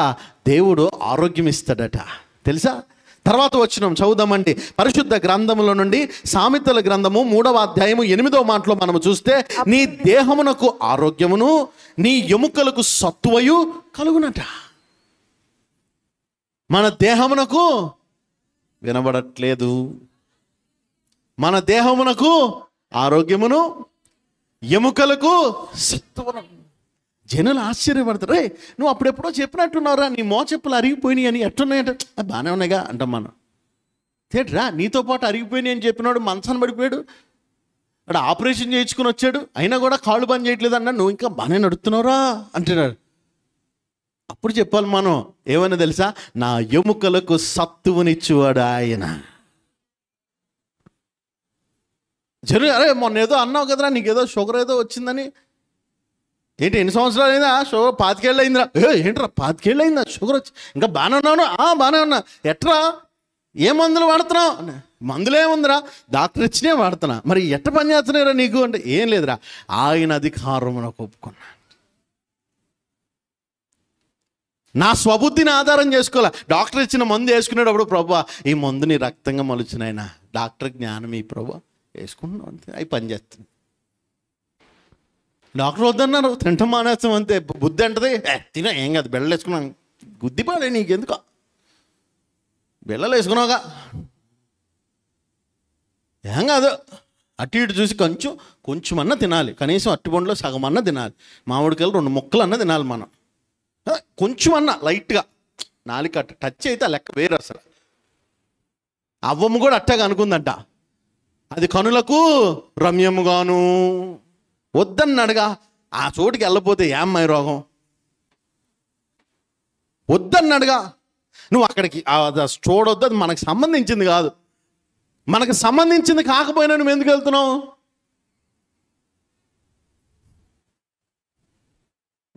దేవుడు ఆరోగ్యం ఇస్తాడట. తెలుసా? తర్వాత వచనం చదువుదామండి. పరిశుద్ధ గ్రంథములో నుండి సామెతల గ్రంథము 3వ అధ్యాయము 8వ మాటలో మనము చూస్తే, నీ దేహమునకు ఆరోగ్యమును నీ ఎముకలకు సత్తువయు కలుగునట. మన దేహమునకు వినబడట్లేదు. మన దేహమునకు ఆరోగ్యమును ఎముకలకు సత్తువను. జనులు ఆశ్చర్యపడతారు. రే నువ్వు అప్పుడెప్పుడో చెప్పినట్టున్నావురా, నీ మోచెప్పులు అరిగిపోయినాయి అని. ఎట్టున్నాయంటే బాగానే ఉన్నాయిగా అంటాం మనం. తేట్రా నీతో పాటు అరిగిపోయినాయి అని చెప్పినాడు మంచాన్ని పడిపోయాడు, అక్కడ ఆపరేషన్ చేయించుకుని వచ్చాడు, అయినా కూడా కాళ్ళు పని చేయట్లేదు అన్నా, నువ్వు ఇంకా బాగానే నడుస్తున్నావురా అంటున్నాడు. అప్పుడు చెప్పాలి మనం ఏమని తెలుసా? నా ఎముకలకు సత్తువనిచ్చువాడు ఆయన. జరు అరే మొన్న ఏదో అన్నావు కదరా, నీకేదో షుగర్ ఏదో వచ్చిందని. ఏంటి ఎన్ని సంవత్సరాలు అయిందా షుగర్? 25 ఏళ్ళు అయిందిరా. ఏంట్రా 25 ఏళ్ళు అయిందా షుగర్ వచ్చి? ఇంకా బాగానే ఉన్నాను. బాగానే ఉన్నా. ఎట్రా ఏ మందులు వాడుతున్నావు? మందులేముందిరా, డాక్టర్ ఇచ్చినే వాడుతున్నా. మరి ఎట్ట పని చేస్తున్నారా నీకు అంటే, ఏం లేదురా ఆయన అధికారం నాకు ఒప్పుకున్నా. నా స్వబుద్ధిని ఆధారం చేసుకోవాలా. డాక్టర్ ఇచ్చిన మందు వేసుకునేటప్పుడు, ప్రభా ఈ మందు నీ రక్తంగా మలుచున్నాయినా, డాక్టర్ జ్ఞానం ఈ ప్రభా వేసుకుంటున్నావు అంతే, అవి పనిచేస్తుంది. డాక్టర్ వద్దన్నారు, తింటాం మానేస్తాం అంతే. బుద్ధి అంటది తిన ఏం కాదు, బెళ్ళలు వేసుకున్నాం. గుద్దిపాడే నీకెందుకో, బెళ్ళలు వేసుకున్నావుగా ఏం కాదు. అటు ఇటు చూసి కొంచెమన్నా తినాలి, కనీసం అట్టిపండులో సగం అన్నా తినాలి, మామిడికాయలు 2 ముక్కలు అన్నా తినాలి మనం. కొంచెమన్నా లైట్గా నాలుక టచ్ అయితే లెక్క వేరు. అసలు అవ్వమ్మ కూడా అట్టగా అనుకుందంట, అది కనులకు రమ్యముగాను వద్దన్నాడుగా, ఆ చోటుకి వెళ్ళపోతే ఏమ్మాయి రోగం? వద్దన్నాడుగా, నువ్వు అక్కడికి చూడొద్దు, అది మనకు సంబంధించింది కాదు. మనకు సంబంధించింది కాకపోయినా నువ్వు ఎందుకు వెళ్తున్నావు?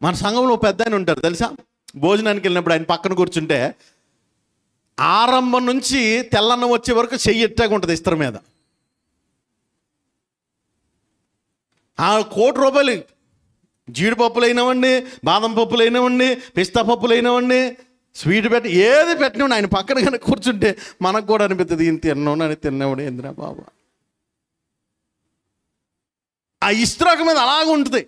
మన సంఘంలో పెద్ద ఆయన ఉంటారు తెలుసా, భోజనానికి వెళ్ళినప్పుడు ఆయన పక్కన కూర్చుంటే ఆరంభం నుంచి తెల్లన్నం వచ్చే వరకు చెయ్యి ఎట్టాగా ఉంటుంది ఇస్తర మీద. ₹1,00,00,000 జీడిపప్పులు అయినవండి, బాదం పప్పులు అయినవండి, పిస్తా పప్పులు అయినవండి, స్వీట్ పెట్టి ఏది పెట్టినవండి, ఆయన పక్కన కనుక కూర్చుంటే మనకు కూడా అనిపిస్తుంది, ఈయన తిన్నాను తిన్నాడు ఏందిరా బాబా. ఆ ఇస్త్రాకు మీద అలాగ ఉంటుంది.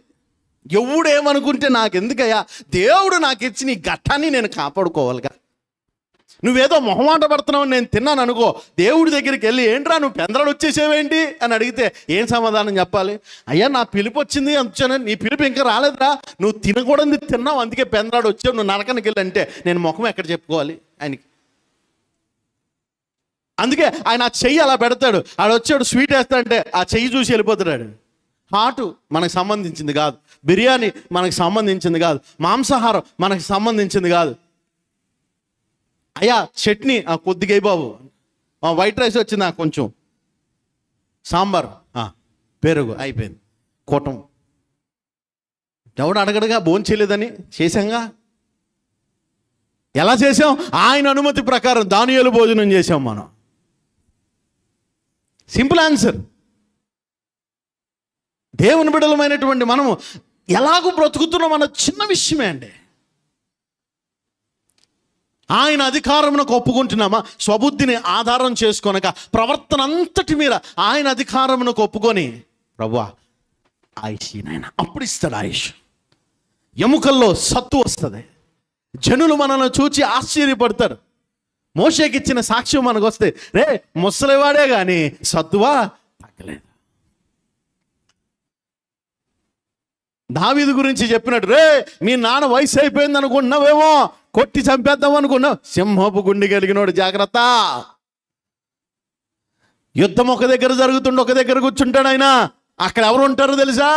ఎవడేమనుకుంటే నాకెందుకయ్యా, దేవుడు నాకు ఇచ్చిన ఈ ఘట్టాన్ని నేను కాపాడుకోవాలిగా. నువ్వేదో మొహమాట పడుతున్నావు, నేను తిన్నాను అనుకో, దేవుడి దగ్గరికి వెళ్ళి ఏంట్రా నువ్వు పెందరాడు వచ్చేసేవేంటి అని అడిగితే ఏం సమాధానం చెప్పాలి? అయ్యా నా పిలుపు వచ్చింది వచ్చాను, నీ పిలుపు ఇంకా రాలేదురా, నువ్వు తినకూడదు తిన్నావు అందుకే పెందరాడు వచ్చావు, నువ్వు నరకానికి వెళ్ళి అంటే నేను ముఖం ఎక్కడ చెప్పుకోవాలి ఆయనకి? అందుకే ఆయన ఆ చెయ్యి అలా పెడతాడు, ఆడు వచ్చాడు స్వీట్ వేస్తాడంటే ఆ చెయ్యి చూసి వెళ్ళిపోతాడు. హాటు మనకు సంబంధించింది కాదు, బిర్యానీ మనకు సంబంధించింది కాదు, మాంసాహారం మనకు సంబంధించింది కాదు. అయ్యా చట్నీ కొద్దిగా బాబు, వైట్ రైస్ వచ్చింది కొంచెం, సాంబార్ పెరుగు అయిపోయింది, కూటం. ఎవడు అడగడుగా, భోంచేయలేదని చేశాంగా. ఎలా చేసాం? ఆయన అనుమతి ప్రకారం దానియేలు భోజనం చేసాం మనం. Simple answer. దేవుని బిడ్డలమైనటువంటి మనము ఎలాగూ బ్రతుకుతున్నాం అన్న చిన్న విషయమే అండి. ఆయన అధికారమునకు ఒప్పుకుంటున్నామా? స్వబుద్ధిని ఆధారం చేసుకొనక ప్రవర్తన అంతటి మీద ఆయన అధికారమునకు ఒప్పుకొని, ప్రభువా ఆయుష్ నాయన, అప్పుడు ఇస్తాడు ఆయుష్. ఎముకల్లో సత్తు వస్తుంది, జనులు మనల్ని చూచి ఆశ్చర్యపడతారు. మోషేకి ఇచ్చిన సాక్ష్యం మనకు వస్తే, రే ముసలివాడే కానీ సత్తువా తగ్గలేదు. దావీదు గురించి చెప్పినట్టు, రే మీ నాన్న వయసు అయిపోయింది అనుకుంటున్నావేమో, కొట్టి చంపేద్దాం అనుకున్నావు, సింహపు గుండె కలిగినోడు జాగ్రత్త. యుద్ధం ఒక దగ్గర జరుగుతుండే ఒక దగ్గర కూర్చుంటాడు ఆయన, అక్కడ ఎవరు ఉంటారో తెలుసా?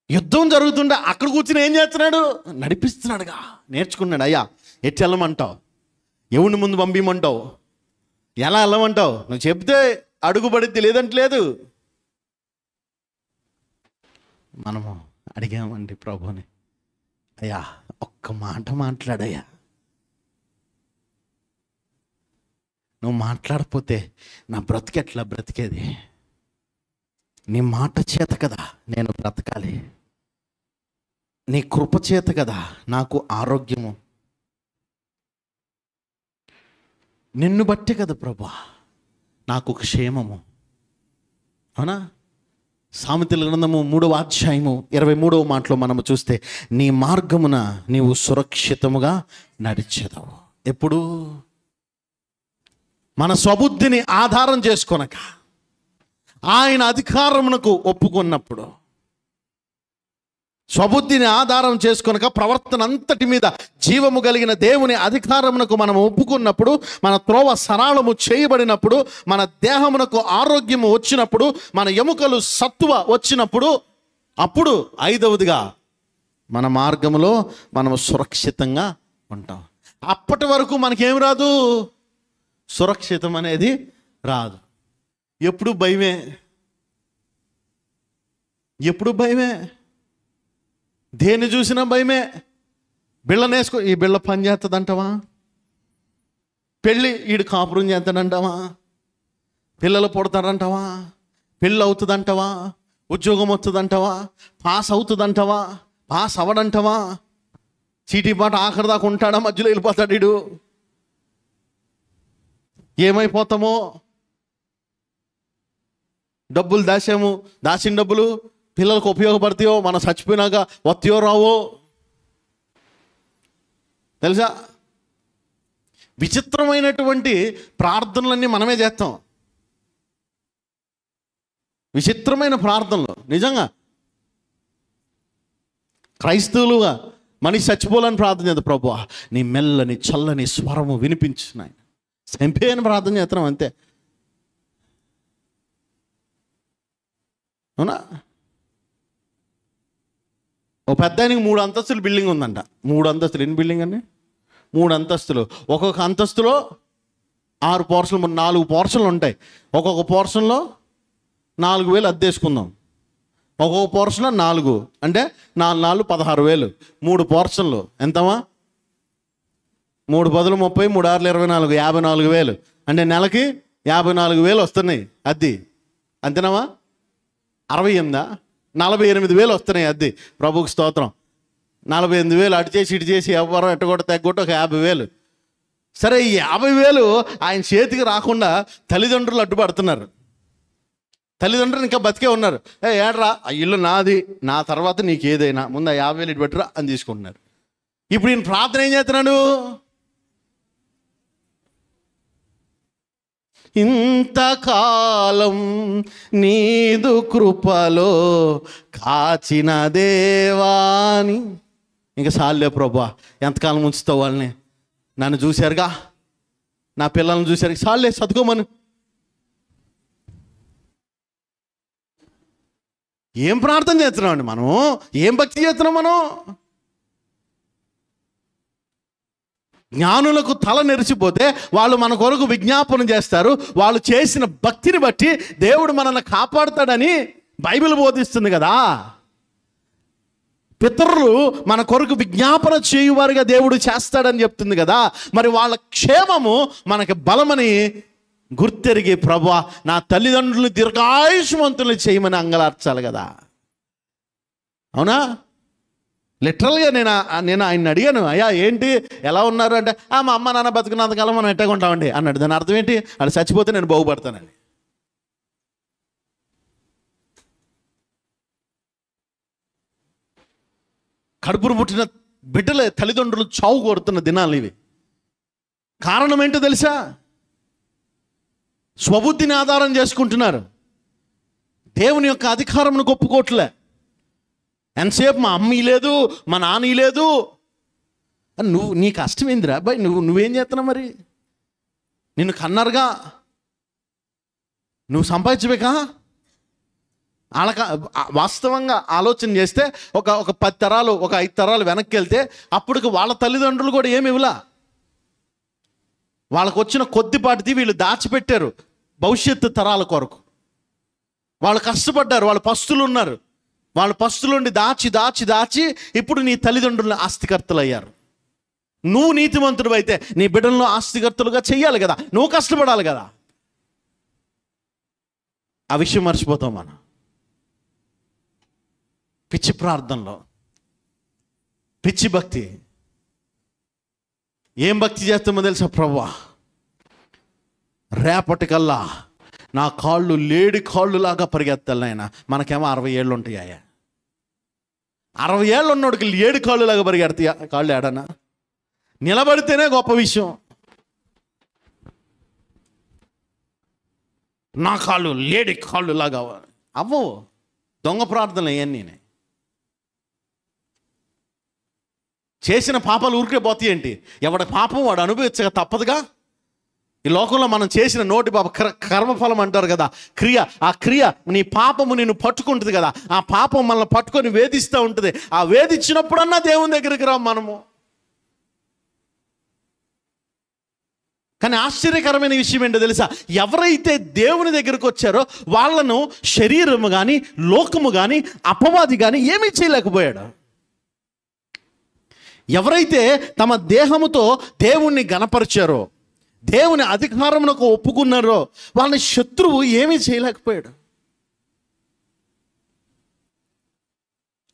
యుద్ధం జరుగుతుంటే అక్కడ కూర్చుని ఏం చేస్తున్నాడు? నడిపిస్తున్నాడుగా. నేర్చుకున్నాడు. అయ్యా ఎట్టి వెళ్ళమంటావు, ఎవరిని ముందు పంపించమంటావు, ఎలా వెళ్ళమంటావు, నువ్వు చెప్తే అడుగుబడిద్ది, లేదంటే లేదు. మనము అడిగామండి ప్రభుని, అయ్యా ఒక్క మాట మాట్లాడయ్యా, నువ్వు మాట్లాడకపోతే నా బ్రతికెట్లా బ్రతికేది? నీ మాట చేత కదా నేను బ్రతకాలి, నీ కృప చేత కదా నాకు ఆరోగ్యము, నిన్ను బట్టే కదా ప్రభా నాకు క్షేమము. అవునా? సామెతల గ్రంథము 3వ అధ్యాయము 23వ మాటలో మనము చూస్తే, నీ మార్గమున నీవు సురక్షితముగా నడిచెదవు. ఎప్పుడు? మన స్వబుద్ధిని ఆధారం చేసుకొనక ఆయన అధికారమునకు ఒప్పుకున్నప్పుడు, స్వబుద్ధిని ఆధారం చేసుకొనక ప్రవర్తన అంతటి మీద జీవము కలిగిన దేవుని అధికారమునకు మనం ఒప్పుకున్నప్పుడు, మన త్రోవ సరళము చేయబడినప్పుడు, మన దేహమునకు ఆరోగ్యము వచ్చినప్పుడు, మన ఎముకలు సత్తువ వచ్చినప్పుడు, అప్పుడు 5వదిగా మన మార్గములో మనము సురక్షితంగా ఉంటాం. అప్పటి వరకు మనకేం రాదు, సురక్షితం అనేది రాదు. ఎప్పుడు భయమే, ఎప్పుడు భయమే, దేన్ని చూసినా భయమే. బిళ్ళనేసుకో, ఈ బిళ్ళ పని చేస్తుందంటావా? పెళ్ళి ఈడు కాపురం చేస్తాడంటావా? పిల్లలు పుడతారంటావా? పెళ్ళి అవుతుందంటావా? ఉద్యోగం వస్తుందంటావా? పాస్ అవుతుందంటావా? పాస్ అవ్వడంటావా? చీటీ పాట ఆఖరి దాకా ఉంటాడా? మధ్యలో వెళ్ళిపోతాడు ఈడు. ఏమైపోతామో? డబ్బులు దాచాము, దాచిన డబ్బులు పిల్లలకు ఉపయోగపడతాయో, మనం చచ్చిపోయినాక వస్తాయో రావో తెలుసా? విచిత్రమైనటువంటి ప్రార్థనలన్నీ మనమే చేస్తాం. విచిత్రమైన ప్రార్థనలు నిజంగా క్రైస్తవులుగా మనిషి చచ్చిపోవాలని ప్రార్థన చేద్దాం. ప్రభువా నీ మెల్లని చల్లని స్వరము వినిపించు నాయన. చంపేయని ప్రార్థన చేస్తున్నాం అంతే. అవునా? ఓ పెద్ద ఆయనకి 3 అంతస్తులు బిల్డింగ్ ఉందంట. 3 అంతస్తులు. ఎన్ని బిల్డింగ్ అండి? 3 అంతస్తులు. ఒక్కొక్క అంతస్తులో 6 పోర్షన్లు, 4 పోర్షన్లు ఉంటాయి. ఒక్కొక్క పోర్షన్లో 4,000 అద్దెసుకుందాం. ఒక్కొక్క పోర్షన్లో 4 అంటే 4 16,000. 3 పోర్షన్లు ఎంతమా? 3 10 30, 3 6 24, 54,000. అంటే నెలకి 54,000 వస్తున్నాయి అద్దె. అంతేనామా? 68 48,000 వస్తున్నాయి అద్దె. ప్రభువుకి స్తోత్రం. 48,000 అటు చేసి ఇటు చేసి ఎవరో ఎట్టగొట్ట తగ్గొట్ట ఒక 50,000. సరే, ఈ 50,000 ఆయన చేతికి రాకుండా తల్లిదండ్రులు అడ్డుపడుతున్నారు. తల్లిదండ్రులు ఇంకా బతికే ఉన్నారు. ఏడ్రా, ఆ ఇల్లు నాది, నా తర్వాత నీకు ఏదైనా, ముందు 50,000 ఇటు పెట్టరా అని తీసుకుంటున్నారు. ఇప్పుడు ఈయన ప్రార్థన ఏం చేస్తున్నాడు? ఇంతకాలం నీదు కృపలో కాచిన దేవాని. ఇంకా సాల్లే ప్రభువా, ఎంతకాలం ఉంచుతావు వాళ్ళని? నన్ను చూశారుగా, నా పిల్లల్ని చూశారు, సాల్లే చదువుకోమను. ఏం ప్రార్థన చేస్తున్నాం అండి మనం? ఏం భక్తి చేస్తున్నాం మనం? జ్ఞానులకు తల నెరిచిపోతే వాళ్ళు మన కొరకు విజ్ఞాపన చేస్తారు. వాళ్ళు చేసిన భక్తిని బట్టి దేవుడు మనల్ని కాపాడుతాడని బైబిల్ బోధిస్తుంది కదా. పితరులు మన కొరకు విజ్ఞాపన చేయువారుగా దేవుడు చేస్తాడని చెప్తుంది కదా. మరి వాళ్ళ క్షేమము మనకి బలమని గుర్తెరిగి, ప్రభువా నా తల్లిదండ్రులు దీర్ఘాయుష్మంతులు చేయమని అంగలార్చాలి కదా. అవునా? లిటరల్గా నేను ఆయన అడిగాను, అయ్యా ఏంటి ఎలా ఉన్నారు అంటే, మా అమ్మ నాన్న బతుకున్నంతకాలం మనం ఎట్టగా ఉంటామండి అన్నాడు. దాని అర్థం ఏంటి? వాళ్ళు చచ్చిపోతే నేను బాగుపడతానండి. కడుపును పుట్టిన బిడ్డలే తల్లిదండ్రులు చావు కొడుతున్న దినాలు ఇవి. కారణం ఏంటో తెలుసా? స్వబుద్ధిని ఆధారం చేసుకుంటున్నారు. దేవుని యొక్క అధికారంను ఒప్పుకోవట్లే. ఎంతసేపు మా అమ్మ లేదు, మా నాన్న లేదు. నీ కష్టం ఏందిరా అబ్బాయి? నువ్వేం చేస్తున్నావు? మరి నిన్ను కన్నారుగా, నువ్వు సంపాదించబేకా? వాళ్ళ వాస్తవంగా ఆలోచన చేస్తే ఒక 10 తరాలు, ఒక 5 తరాలు వెనక్కి వెళ్తే అప్పటికి వాళ్ళ తల్లిదండ్రులు కూడా ఏమి ఇవ్వలా. వాళ్ళకు వచ్చిన కొద్దిపాటిది వీళ్ళు దాచిపెట్టారు భవిష్యత్తు తరాల కొరకు. వాళ్ళు కష్టపడ్డారు, వాళ్ళు పస్తులు ఉన్నారు. వాళ్ళు పస్తులుండి దాచి దాచి దాచి ఇప్పుడు నీ తల్లిదండ్రులను ఆస్తికర్తలు అయ్యారు. నువ్వు నీతిమంతుడు అయితే నీ బిడ్డలను ఆస్తికర్తలుగా చెయ్యాలి కదా, నువ్వు కష్టపడాలి కదా. ఆ విషయం మర్చిపోతాం మనం పిచ్చి ప్రార్థనలో. పిచ్చి భక్తి. ఏం భక్తి చేస్తామో తెలుసా? ప్రభువా రేపటికల్లా నా కాళ్ళు లేడి కాళ్ళులాగా పరిగెత్తాలి నాయన. మనకేమో 60 ఏళ్ళు ఉంటాయా? 60 ఏళ్ళు ఉన్నోడికి 7 కాళ్ళులాగా పరిగెడతాయా? కాళ్ళు ఏడనా? నిలబడితేనే గొప్ప విషయం. నా కాళ్ళు లేడి కాళ్ళులాగా అవ్వవు. దొంగ ప్రార్థనలు ఇవన్నీ. చేసిన పాపాలు ఊరికే పోతాయి ఏంటి? ఎవడి పాపం వాడు అనుభవించక తప్పదుగా. ఈ లోకంలో మనం చేసిన నోటి పాప కర్మఫలం అంటారు కదా, క్రియ. ఆ క్రియ నీ పాపము నిన్ను పట్టుకుంటుంది కదా. ఆ పాపం మనల్ని పట్టుకొని వేధిస్తూ ఉంటుంది. ఆ వేధించినప్పుడన్నా దేవుని దగ్గరికి రాం మనము. కానీ ఆశ్చర్యకరమైన విషయం ఏంటో తెలుసా? ఎవరైతే దేవుని దగ్గరకు వచ్చారో వాళ్ళను శరీరము కానీ, లోకము కానీ, అపవాది కానీ ఏమీ చేయలేకపోయాడు. ఎవరైతే తమ దేహముతో దేవుణ్ణి గణపరిచారో, దేవుని అధికారమునకు ఒప్పుకున్నారో వాళ్ళని శత్రువు ఏమీ చేయలేకపోయాడు.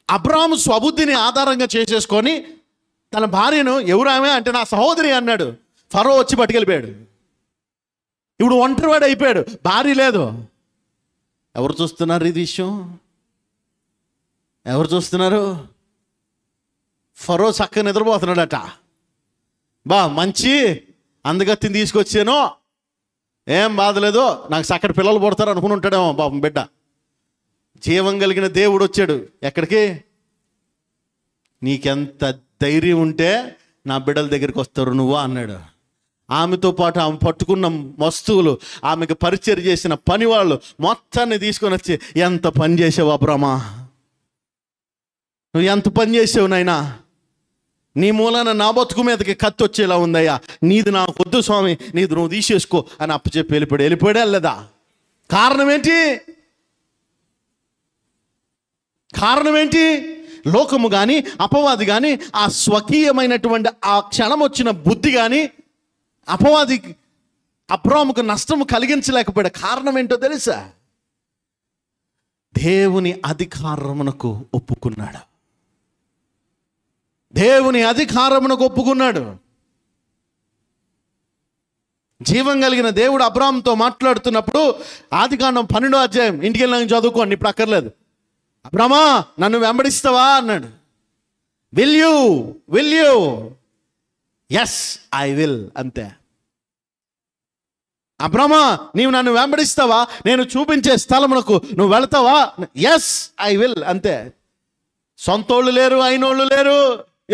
అబ్రాహాము స్వబుద్ధిని ఆధారంగా చేసేసుకొని తన భార్యను, ఎవరామే అంటే నా సహోదరి అన్నాడు. ఫరో వచ్చి పట్టుకెళ్ళిపోయాడు. ఇప్పుడు ఒంటరివాడు అయిపోయాడు, భార్య లేదు. ఎవరు చూస్తున్నారు ఇది విషయం? ఎవరు చూస్తున్నారు? ఫరో చక్కగా నిద్రపోతున్నాడట. మంచి అందగత్తిని తీసుకొచ్చాను, ఏం బాధలేదు, నాకు చక్కటి పిల్లలు పుడతారు అనుకుని ఉంటాడేమో పాపం బిడ్డ. జీవం కలిగిన దేవుడు వచ్చాడు ఎక్కడికి? నీకెంత ధైర్యం ఉంటే నా బిడ్డల దగ్గరికి వస్తారు నువ్వా అన్నాడు. ఆమెతో పాటు ఆమె పట్టుకున్న వస్తువులు, ఆమెకు పరిచయం చేసిన పని వాళ్ళు మొత్తాన్ని తీసుకొని వచ్చి, ఎంత పని చేసావు అబ్రామా, నువ్వు ఎంత పని చేసావు నాయనా, నీ మూలాన నా బతుకు మీదకి కత్తి వచ్చేలా ఉందయ్యా, నీది నాకు వద్దు స్వామి, నీది నువ్వు తీసేసుకో అని అప్పచెప్పి వెళ్ళిపోయాడా వెళ్ళదా? కారణం ఏంటి? లోకము కానీ అపవాది కానీ ఆ స్వకీయమైనటువంటి ఆ క్షణం వచ్చిన బుద్ధి కానీ అపవాది అబ్రాముకు నష్టము కలిగించలేకపోయాడు. కారణం ఏంటో తెలుసా? దేవుని అధికారమునకు ఒప్పుకున్నాడు. దేవుని అధికారమునకు ఒప్పుకున్నాడు. జీవం కలిగిన దేవుడు అబ్రాముతో మాట్లాడుతున్నప్పుడు ఆదికాండం 12వ అధ్యాయం, ఇంటికి వెళ్ళినాక చదువుకోండి, ఇప్పుడు అక్కర్లేదు. అబ్రామా నన్ను వెంబడిస్తావా అన్నాడు. Will you yes I will, అంతే. అబ్రామా నీవు నన్ను వెంబడిస్తావా, నేను చూపించే స్థలమునకు నువ్వు వెళతావా? ఎస్ ఐ విల్, అంతే. సొంతోళ్ళు లేరు, అయినోళ్ళు లేరు,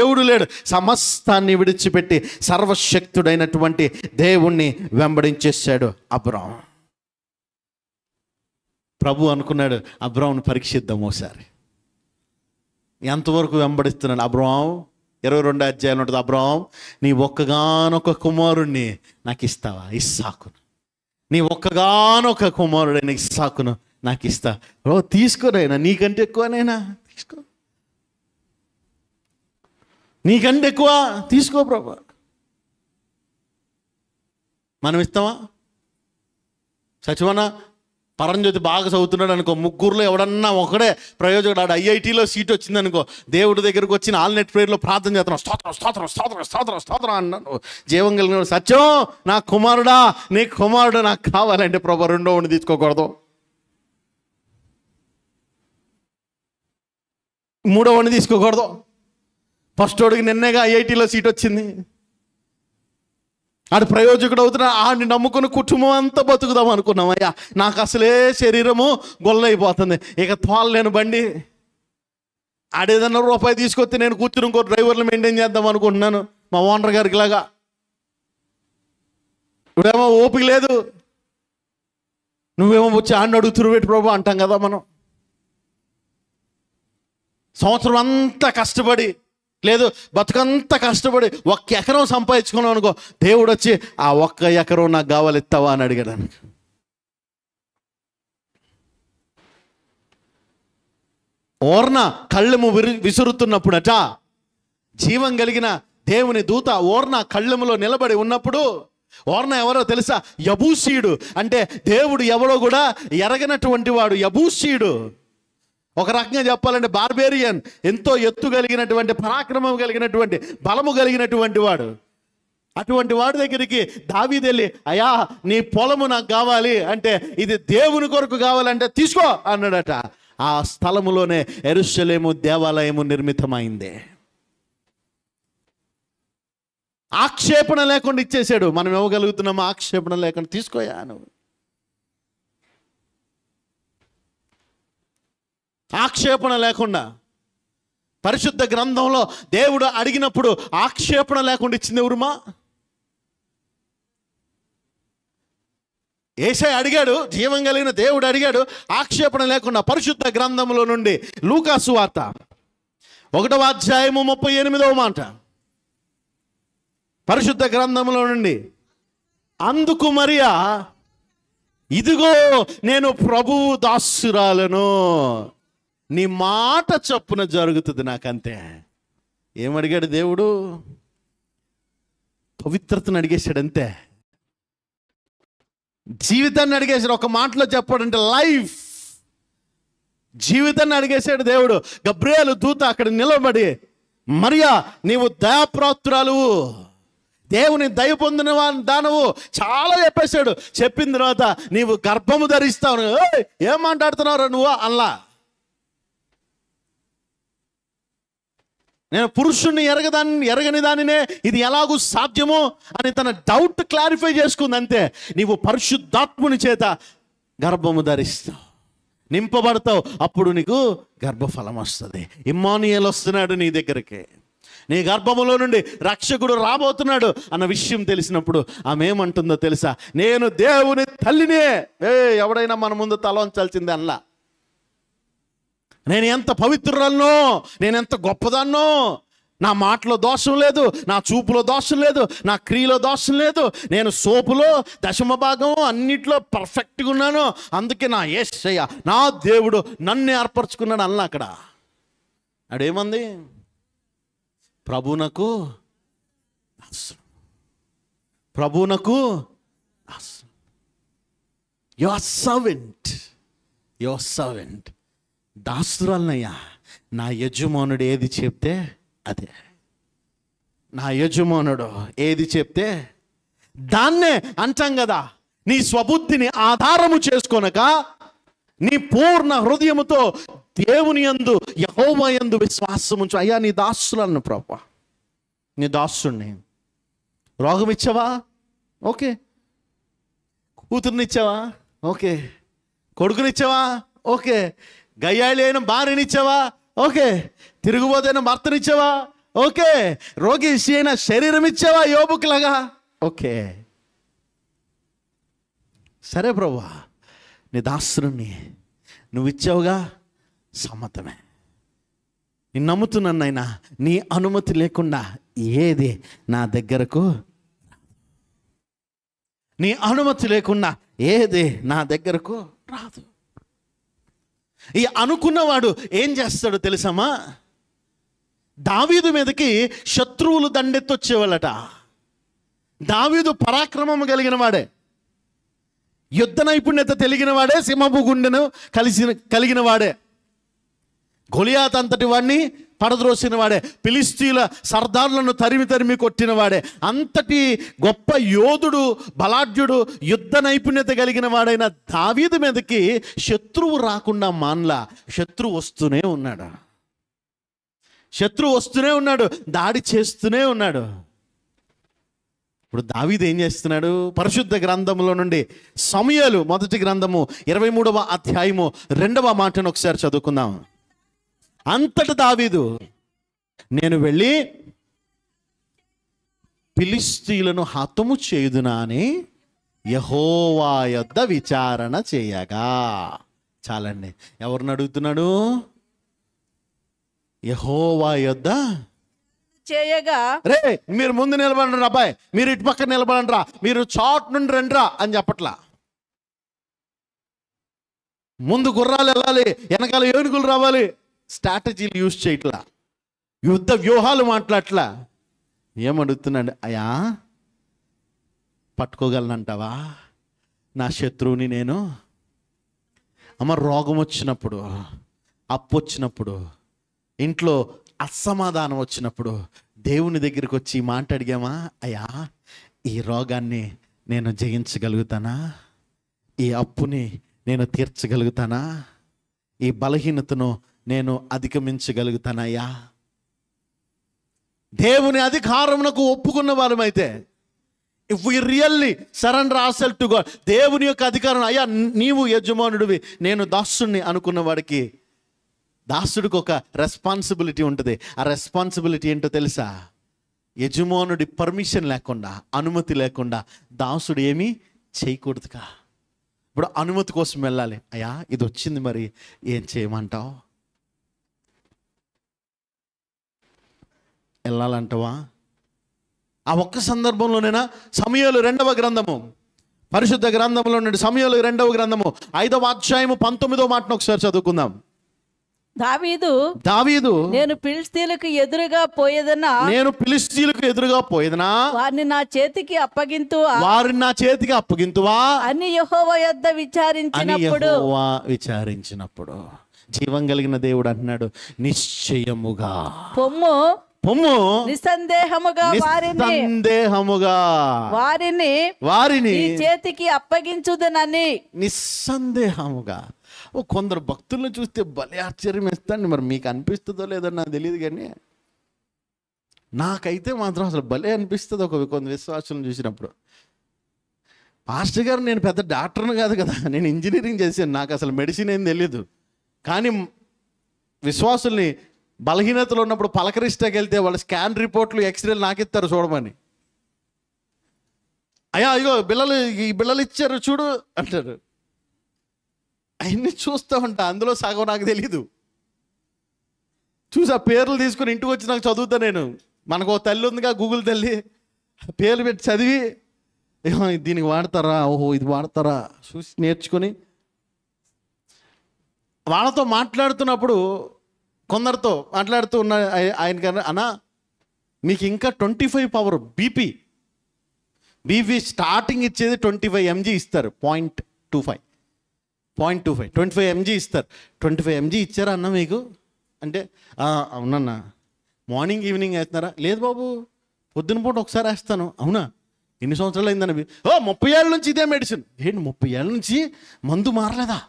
ఎవడు లేడు. సమస్తాన్ని విడిచిపెట్టి సర్వశక్తుడైనటువంటి దేవుణ్ణి వెంబడించేశాడు అబ్రాం. ప్రభు అనుకున్నాడు, అబ్రాంను పరీక్షిద్దాం ఒకసారి, ఎంతవరకు వెంబడిస్తున్నాడు. అబ్రాం 22వ అధ్యాయం ఉంటుంది, అబ్రాం నీ ఒక్కగానొక కుమారుణ్ణి నాకు ఇస్తావా, ఇస్సాకును, నీ ఒక్కగానొక కుమారుడైన ఇస్సాకును నాకు ఇస్తా. తీసుకోనైనా, నీకంటే ఎక్కువనైనా తీసుకో, నీకంటే ఎక్కువ తీసుకో ప్రభు. మనం ఇస్తామా? సచివన పరంజ్యోతి బాగా చదువుతున్నాడు అనుకో, ముగ్గురులో ఎవడన్నా ఒకడే ప్రయోజకుడు, ఐఐటీలో సీట్ వచ్చింది అనుకో, దేవుడి దగ్గరకు వచ్చిన ఆల్నెట్ ప్రేయర్లో ప్రార్థన చేస్తున్నాం, స్తోత్రం స్తోత్రం స్తోత్రం స్తోత్రం స్తోత్రం అన్నాను. జీవం కలిగిన సత్యం, నా కుమారుడా, నీ కుమారుడు నాకు కావాలంటే ప్రభు 2వ వాడిని తీసుకోకూడదు, 3వ వాడిని తీసుకోకూడదు. ఫస్ట్ వాడికి నిన్నేగా ఐఐటీలో సీట్ వచ్చింది, ఆడు ప్రయోజకుడు అవుతున్నా, ఆడిని నమ్ముకుని కుటుంబం అంతా బతుకుదాం అనుకున్నాం. అయ్యా నాకు అసలే శరీరము గొల్లైపోతుంది, ఇక తోలలేను బండి, ఆడేదన్నా రూపాయి తీసుకొస్తే నేను కూర్చుని ఇంకో డ్రైవర్లు మెయింటైన్ చేద్దాం అనుకుంటున్నాను మా ఓనర్ గారికి లాగా. ఇప్పుడేమో ఓపిక లేదు, నువ్వేమో వచ్చి ఆడిని అడుగుతురు పెట్టి ప్రభు అంటాం కదా మనం. సంవత్సరం అంతా కష్టపడి, లేదు బతుకంతా కష్టపడి 1 ఎకరం సంపాదించుకున్నాం అనుకో, దేవుడు వచ్చి ఆ 1 ఎకరం నాకు కావాలి, ఇస్తావా అని అడిగాడు. ఓర్న కళ్ళెము విసురుతున్నప్పుడట, జీవం కలిగిన దేవుని దూత ఓర్న కళ్ళెములో నిలబడి ఉన్నప్పుడు, ఓర్న ఎవరో తెలుసా? యబూసీయుడు, అంటే దేవుడు ఎవరో కూడా ఎరగనటువంటి వాడు యబూసీయుడు. ఒక రకంగా చెప్పాలంటే బార్బేరియన్, ఎంతో ఎత్తు కలిగినటువంటి, పరాక్రమం కలిగినటువంటి, బలము కలిగినటువంటి వాడు. అటువంటి వాడి దగ్గరికి దావీదు వెళ్ళి, అయ్యా నీ పొలము నాకు కావాలి అంటే, ఇది దేవుని కొరకు కావాలంటే తీసుకో అన్నాడట. ఆ స్థలములోనే యెరూషలేము దేవాలయము నిర్మితమైంది. ఆక్షేపణ లేకుండా ఇచ్చేసాడు. మనం ఇవ్వగలుగుతున్నామా? ఆక్షేపణ లేకుండా తీసుకోయా నువ్వు. ఆక్షేపణ లేకుండా పరిశుద్ధ గ్రంథంలో దేవుడు అడిగినప్పుడు ఆక్షేపణ లేకుండా ఇచ్చింది ఎవరుమా? యేసయ్య అడిగాడు, జీవం కలిగిన దేవుడు అడిగాడు, ఆక్షేపణ లేకుండా పరిశుద్ధ గ్రంథంలో నుండి. లూకా సువార్త 1వ అధ్యాయము 38వ మాట, పరిశుద్ధ గ్రంథంలో నుండి. అందుకు మరియా, ఇదిగో నేను ప్రభువు దాసురాలను, నీ మాట చొప్పున జరుగుతుంది నాకంతే. ఏమడిగాడు దేవుడు? పవిత్రతను అడిగేశాడు, అంతే. జీవితాన్ని అడిగేశాడు. ఒక మాటలో చెప్పాడంటే లైఫ్, జీవితాన్ని అడిగేశాడు దేవుడు. గబ్రియేలు దూత అక్కడ నిలబడి, మరియా నీవు దయాప్రాప్తురాలు, దేవుని దయ పొందిన దానవు, చాలా చెప్పేశాడు. చెప్పిన తర్వాత నీవు గర్భము ధరిస్తావు. ఏం మాట్లాడుతున్నావు నువ్వు అల్లా? నేను పురుషుణ్ణి ఎరగని దానినే ఇది ఎలాగూ సాధ్యమో అని తన డౌట్ క్లారిఫై చేసుకుంది, అంతే. నీవు పరిశుద్ధాత్ముని చేత గర్భము ధరిస్తావు, నింపబడతావు, అప్పుడు నీకు గర్భఫలం వస్తుంది. ఇమ్మానుయేలు వస్తున్నాడు నీ దగ్గరికి. నీ గర్భములో నుండి రక్షకుడు రాబోతున్నాడు అన్న విషయం తెలిసినప్పుడు ఆమె ఏమంటుందో తెలుసా? నేను దేవుని తల్లినే. ఎవడైనా మన ముందు తల వంచాల్సిందే అల్లా. నేను ఎంత పవిత్రురాలనో, నేను ఎంత గొప్పదాన్నో, నా మాటలో దోషం లేదు, నా చూపులో దోషం లేదు, నా క్రియలో దోషం లేదు, నేను సోపులో దశమ భాగం అన్నిట్లో పర్ఫెక్ట్గా ఉన్నాను, అందుకే నా యేసయ్య నా దేవుడు నన్ను ఏర్పరచుకున్నాడు అన్న. అక్కడ అడేమంది? ప్రభునకు ప్రభునకు యువర్ సర్వెంట్ దాసురాలనయ్యా. నా యజమానుడు ఏది చెప్తే అదే, నా యజమానుడు ఏది చెప్తే దాన్నే అంటాం కదా. నీ స్వబుద్ధిని ఆధారము చేసుకొనక నీ పూర్ణ హృదయముతో దేవుని యందు యెహోవా యందు విశ్వాసం ఉంచు. అయ్యా నీ దాసులను ప్రభా, నీ దాసుని. రోగం ఇచ్చావా? ఓకే. కూతురునిచ్చావా? ఓకే. కొడుకునిచ్చావా? ఓకే. గయ్యాళి అయిన భార్యనిచ్చావా? ఓకే. తిరుగుబోతైన భర్తనిచ్చావా? ఓకే. రోగి అయిన శరీరం ఇచ్చావా యోబుకులాగా? ఓకే. సరే ప్రభువా, నీ దాసుని నువ్వు ఇచ్చావుగా, సమ్మతమే. నేను నమ్ముతున్నానైనా నీ అనుమతి లేకుండా ఏది నా దగ్గరకు, నీ అనుమతి లేకుండా ఏది నా దగ్గరకు రాదు. ఈ అనుకున్నవాడు ఏం చేస్తాడో తెలుసమ్మా? దావీదు మీదకి శత్రువులు దండెత్తొచ్చేవాళ్ళట. దావీదు పరాక్రమం కలిగిన వాడే, యుద్ధ నైపుణ్యత తెలిగిన వాడే, సింహపు గుండెను కలిగిన వాడే, గొలియాత్ అంతటి వాడిని పడద్రోసిన వాడే, ఫిలిష్తీయుల సర్దార్లను తరిమి కొట్టిన వాడే, అంతటి గొప్ప యోధుడు, బలాఢ్యుడు, యుద్ధ నైపుణ్యత కలిగిన వాడైన దావీదు మీదకి శత్రువు రాకుండా మాన్లా. శత్రువు వస్తూనే ఉన్నాడు, శత్రువు వస్తూనే ఉన్నాడు, దాడి చేస్తూనే ఉన్నాడు. ఇప్పుడు దావీదు ఏం చేస్తున్నాడు? పరిశుద్ధ గ్రంథంలో నుండి సమూయేలు మొదటి గ్రంథము 23వ అధ్యాయము 2వ మాటను ఒకసారి చదువుకుందాం. అంతట దావీదు, నేను వెళ్ళి ఫిలిష్తీయులను హతము చేయుదునా అని యెహోవా యొద్ద విచారణ చేయగా. చాలండి. ఎవరిని అడుగుతున్నాడు? యెహోవా యొద్ద చేయగా. రే మీరు ముందు నిలబడండి అబ్బాయి, మీరు ఇటు పక్కన నిలబడండి రా, మీరు చాట్ నుండి రండిరా అని చెప్పట్లా. ముందు గుర్రాలు వెళ్ళాలి, వెనకాల ఏనుగులు రావాలి. స్ట్రాటజీలు యూజ్ చేయట్లా, యుద్ధ వ్యూహాలు మాట్లాడట్లా. ఏమడుగుతున్నాడు? అయ్యా పట్టుకోగలనంటావా నా శత్రువుని నేను? అమ్మ, రోగం వచ్చినప్పుడు, అప్పు వచ్చినప్పుడు, ఇంట్లో అసమాధానం వచ్చినప్పుడు దేవుని దగ్గరికి వచ్చి మాట అడిగామా? అయ్యా ఈ రోగాన్ని నేను జయించగలుగుతానా? ఈ అప్పుని నేను తీర్చగలుగుతానా? ఈ బలహీనతను నేను అధిగమించగలుగుతానయ్యా? దేవుని అధికారమునకు ఒప్పుకున్న వారమైతే, if we really surrender ourself to God, దేవుని యొక్క అధికారం, అయ్యా నీవు యజమానుడివి, నేను దాసుని అనుకున్న వాడికి, దాసుడికి ఒక రెస్పాన్సిబిలిటీ ఉంటుంది. ఆ రెస్పాన్సిబిలిటీ ఏంటో తెలుసా? యజమానుడి పర్మిషన్ లేకుండా, అనుమతి లేకుండా దాసుడు ఏమీ చేయకూడదుగా. ఇప్పుడు అనుమతి కోసం వెళ్ళాలి. అయ్యా ఇది వచ్చింది, మరి ఏం చేయమంటావు? వెళ్ళాలంటావా? ఆ ఒక్క సందర్భంలోనైనా సమూయేలు 2వ గ్రంథము, పరిశుద్ధ గ్రంథంలో నుండి సమూయేలు 2వ గ్రంథము 5వ అధ్యాయము 19వ మాటను ఒకసారి చదువుకుందాం. దావీదు నేను ఫిలిష్తీయులకు ఎదురుగా పోయేదనా, వారిని నా చేతికి అప్పగింతువా అని యెహోవా యొద్ద విచారించినప్పుడు జీవం కలిగిన దేవుడు అంటున్నాడు, నిశ్చయముగా పొమ్ము నిస్సందేహముగా వారిని చేతికి అప్పగించుదనని. నిస్సందేహముగా. కొందరు భక్తులను చూస్తే భలే ఆశ్చర్యం వేస్తాండి. మరి మీకు అనిపిస్తుందో లేదో నాకు తెలియదు, కానీ నాకైతే మాత్రం అసలు భలే అనిపిస్తుంది కొంత విశ్వాసం చూసినప్పుడు. పాస్టర్ గారు, నేను పెద్ద డాక్టర్ను కాదు కదా, నేను ఇంజనీరింగ్ చేశాను, నాకు అసలు మెడిసిన్ ఏం తెలియదు. కానీ విశ్వాసుల్ని బలహీనతలు ఉన్నప్పుడు పలకరిస్తాకి వెళ్తే వాళ్ళు స్కాన్ రిపోర్ట్లు ఎక్స్రేలు నాకిస్తారు చూడమని. అయ్యా అయ్యో ఈ బిళ్ళలు ఇచ్చారు చూడు అంటారు. అవన్నీ చూస్తూ ఉంటా, అందులో సగం నాకు తెలీదు. చూసి ఆ పేర్లు తీసుకుని ఇంటికి వచ్చి నాకు చదువుతా నేను. మనకు తల్లి ఉందిగా, గూగుల్ తల్లి, పేర్లు పెట్టి చదివి దీనికి వాడతారా, ఓహో ఇది వాడతారా చూసి నేర్చుకొని వాళ్ళతో మాట్లాడుతున్నప్పుడు కొందరితో మాట్లాడుతూ ఉన్న ఆయనకన్నా, అన్నా మీకు ఇంకా 25 పవర్ బీపీ స్టార్టింగ్ ఇచ్చేది 25 mg ఇస్తారు. 0.25 25 mg ఇస్తారు. 25 mg ఇచ్చారా అన్న మీకు అంటే అవునన్నా. మార్నింగ్ ఈవినింగ్ వేస్తున్నారా? లేదు బాబు పొద్దున పూట ఒకసారి వేస్తాను. అవునా ఎన్ని సంవత్సరాలు అయిందని? 30 ఏళ్ళ నుంచి ఇదే మెడిసిన్. ఏంటి 30 ఏళ్ళ నుంచి మందు మారలేదా?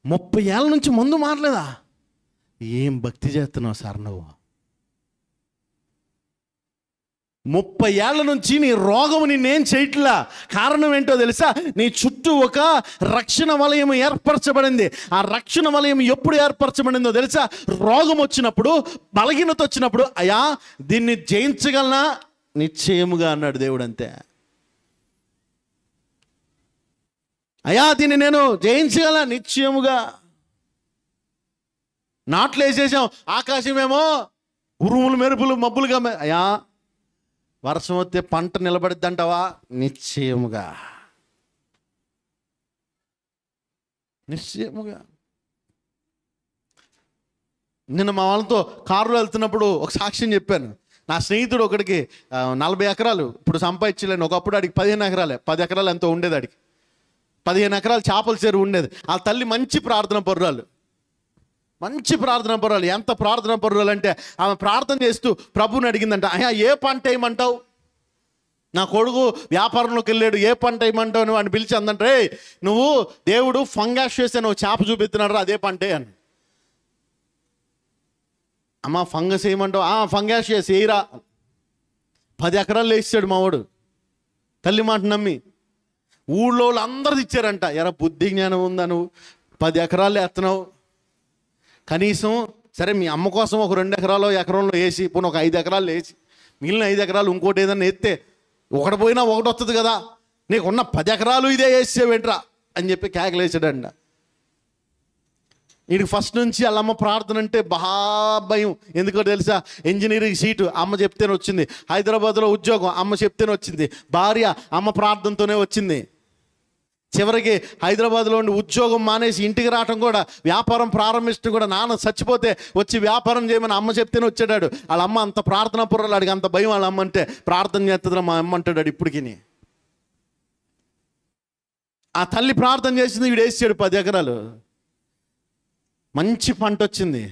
30 ఏళ్ళ నుంచి మందు మారలేదా? ఏం భక్తి చేస్తున్నావు సార్ నువ్వు? 30 ఏళ్ల నుంచి నీ రోగం నిన్నేం చేయట్లా. కారణం ఏంటో తెలుసా? నీ చుట్టూ ఒక రక్షణ వలయం ఏర్పరచబడింది. ఆ రక్షణ వలయం ఎప్పుడు ఏర్పరచబడిందో తెలుసా? రోగం వచ్చినప్పుడు, బలహీనత వచ్చినప్పుడు, అయ్యా దీన్ని జయించగలనా? నిశ్చయముగా అన్నాడు దేవుడు. అంతే. అయ్యా దీన్ని నేను జయించగల నిశ్చయముగా. నాట్లు వేసేసాం, ఆకాశమేమో ఉరుములు మెరుపులు మబ్బులుగా. అయ్యా వర్షం వస్తే పంట నిలబడిద్దంటావా? నిశ్చయముగా నిశ్చయముగా. నిన్న మా వాళ్ళతో కారులో వెళ్తున్నప్పుడు ఒక సాక్ష్యం చెప్పాను. నా స్నేహితుడు ఒకడికి 40 ఎకరాలు ఇప్పుడు సంపాదించలేను. ఒకప్పుడు అడిగి 15 ఎకరాలే, 10 ఎకరాలు ఎంతో ఉండేది. అడిగి 15 ఎకరాలు చేపల చెరువు ఉండేది. ఆ తల్లి మంచి ప్రార్థన పరురాలు, ఎంత ప్రార్థన పరురాలు అంటే ఆమె ప్రార్థన చేస్తూ ప్రభుని అడిగిందంట, అయ్యా ఏ పంట వేయమంటావు? నా కొడుకు వ్యాపారంలోకి వెళ్ళాడు, ఏ పంట వేయమంటావు అని వాడిని పిలిచి అందంటే, నువ్వు దేవుడు ఫంగాష్ వేస్తే నువ్వు చేప చూపిస్తున్నాడు, అదే పంటే అని. అమ్మ ఫంగస్ వేయమంటావు? ఫంగాష్ వేసి వేయరా. 10 ఎకరాలు వేసాడు మావాడు తల్లి మాట నమ్మి. ఊళ్ళో వాళ్ళు అందరిది ఇచ్చారంట. ఎరా బుద్ధి జ్ఞానం ఉందా నువ్వు? 10 ఎకరాలు వేస్తున్నావు. కనీసం సరే మీ అమ్మ కోసం ఒక 2 ఎకరాలు ఎకరంలో వేసి, పోనీ ఒక 5 ఎకరాలు వేసి, మిగిలిన 5 ఎకరాలు ఇంకోటి ఏదన్నా ఎత్తే ఒకటి పోయినా ఒకటి వస్తుంది కదా. నీకున్న 10 ఎకరాలు ఇదే వేసేవేంట్రా అని చెప్పి కేకలేసాడంట. వీడికి ఫస్ట్ నుంచి వాళ్ళమ్మ ప్రార్థన అంటే బాగా భయం. ఎందుకో తెలుసా? ఇంజనీరింగ్ సీటు అమ్మ చెప్తేనే వచ్చింది, హైదరాబాద్లో ఉద్యోగం అమ్మ చెప్తేనే వచ్చింది, భార్య అమ్మ ప్రార్థనతోనే వచ్చింది. చివరికి హైదరాబాద్లో ఉండి ఉద్యోగం మానేసి ఇంటికి రావటం కూడా, వ్యాపారం ప్రారంభించడం కూడా, నాన్న చచ్చిపోతే వచ్చి వ్యాపారం చేయమని అమ్మ చెప్తేనే వచ్చాడాడు. వాళ్ళ అమ్మ అంత ప్రార్థన పుర్రలు, అడిగి అంత భయం వాళ్ళ అమ్మ అంటే. ప్రార్థన చేస్తుందా మా అమ్మ అంటాడు ఇప్పటికి. ఆ తల్లి ప్రార్థన చేసింది, వీడు వేసాడు 10 ఎకరాలు. మంచి పంట వచ్చింది.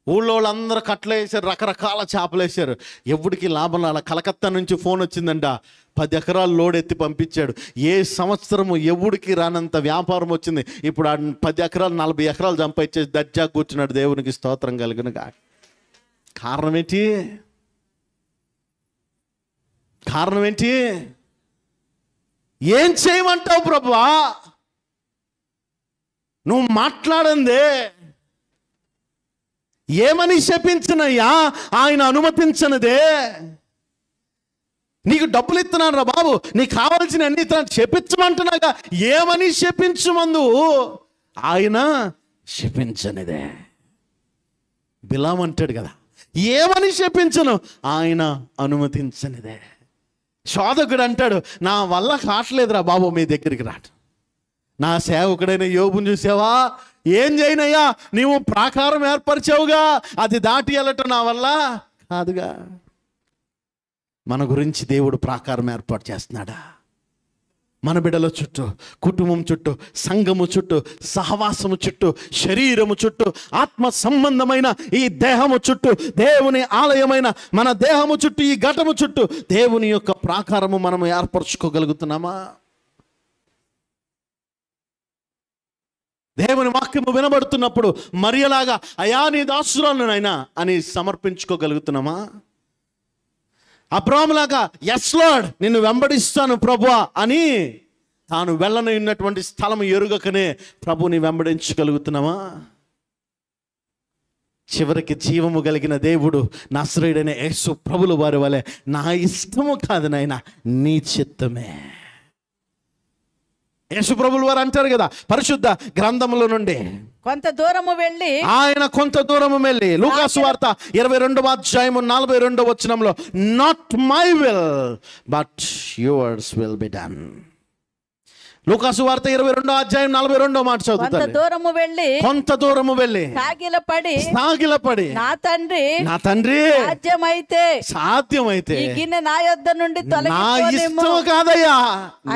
ఊళ్ళో వాళ్ళందరూ కట్టలు వేసారు, రకరకాల చేపలు వేసారు. ఎవడికి లాభం అలా. కలకత్తా నుంచి ఫోన్ వచ్చిందంట, 10 ఎకరాలు లోడ్ ఎత్తి పంపించాడు. ఏ సంవత్సరము ఎవడికి రానంత వ్యాపారం వచ్చింది. ఇప్పుడు 10 ఎకరాలు 40 ఎకరాలు సంపాదించేసి దర్జా కూర్చున్నాడు. దేవునికి స్తోత్రం కలుగునుగా. కారణం ఏంటి? ఏం చేయమంటావు ప్రభువా? నువ్వు మాట్లాడందే. ఏమని శపించనయ్యా? ఆయన అనుమతించనదే. నీకు డబ్బులు ఇస్తున్నాను రా బాబు, నీకు కావాల్సిన అన్ని ఇస్తున్నాను, శపించమంటున్నాగా. ఏమని శపించమందు? ఆయన శపించనిదే. బిలాం అంటాడు కదా, ఏమని శపించను? ఆయన అనుమతించనిదే. శోధకుడు అంటాడు, నా వల్ల కావట్లేదురా బాబు మీ దగ్గరికి రాట. నా సేవకుడైన యోబుని చూసావా? ఏం చేయనయ్యా, నీవు ప్రాకారం ఏర్పరిచావుగా, అది దాటి వెళ్ళటం నా వల్ల కాదుగా. మన గురించి దేవుడు ప్రాకారం ఏర్పాటు చేస్తున్నాడా? మన బిడ్డల చుట్టూ, కుటుంబం చుట్టూ, సంఘము చుట్టూ, సహవాసము చుట్టూ, శరీరము చుట్టూ, ఆత్మ సంబంధమైన ఈ దేహము చుట్టూ, దేవుని ఆలయమైన మన దేహము చుట్టూ, ఈ ఘటము చుట్టూ దేవుని యొక్క ప్రాకారము మనము ఏర్పరచుకోగలుగుతున్నామా? దేవుని వాక్యము వినబడుతున్నప్పుడు మరియలాగా అయా నీ దాసురాలను నైనా అని సమర్పించుకోగలుగుతున్నామా? అబ్రాహాములాగా ఎస్ లార్డ్ నిన్ను వెంబడిస్తాను ప్రభువా అని తాను వెళ్ళనన్నటువంటి స్థలం ఎరుగకనే ప్రభుని వెంబడించగలుగుతున్నామా? చివరికి జీవము కలిగిన దేవుడు నజరేయుడైన యేసు ప్రభుల వారి వలె, నా ఇష్టము కాదు నాయనా, నీ చిత్తమే. యేసు ప్రభుల వారు అంటారు కదా పరిశుద్ధ గ్రంథముల నుండి, కొంత దూరము వెళ్ళి ఆయన కొంత దూరము వెళ్ళి, లూకా సువార్త 22వ అధ్యాయము 42వ వచనంలో, not my will but yours will be done. లూకా సువార్త 22వ అధ్యాయం 42వ మాట కొంత చదువుతాను. దూరము వెళ్ళి కొంత దూరము వెళ్ళి సాగిలపడి నా తండ్రి సాధ్యమైతే సాధ్యమైతే ఈ గిన్నె నా యొద్ద నుండి నా తొలగిపోనేమో, ఇష్టం కాదయ్యా,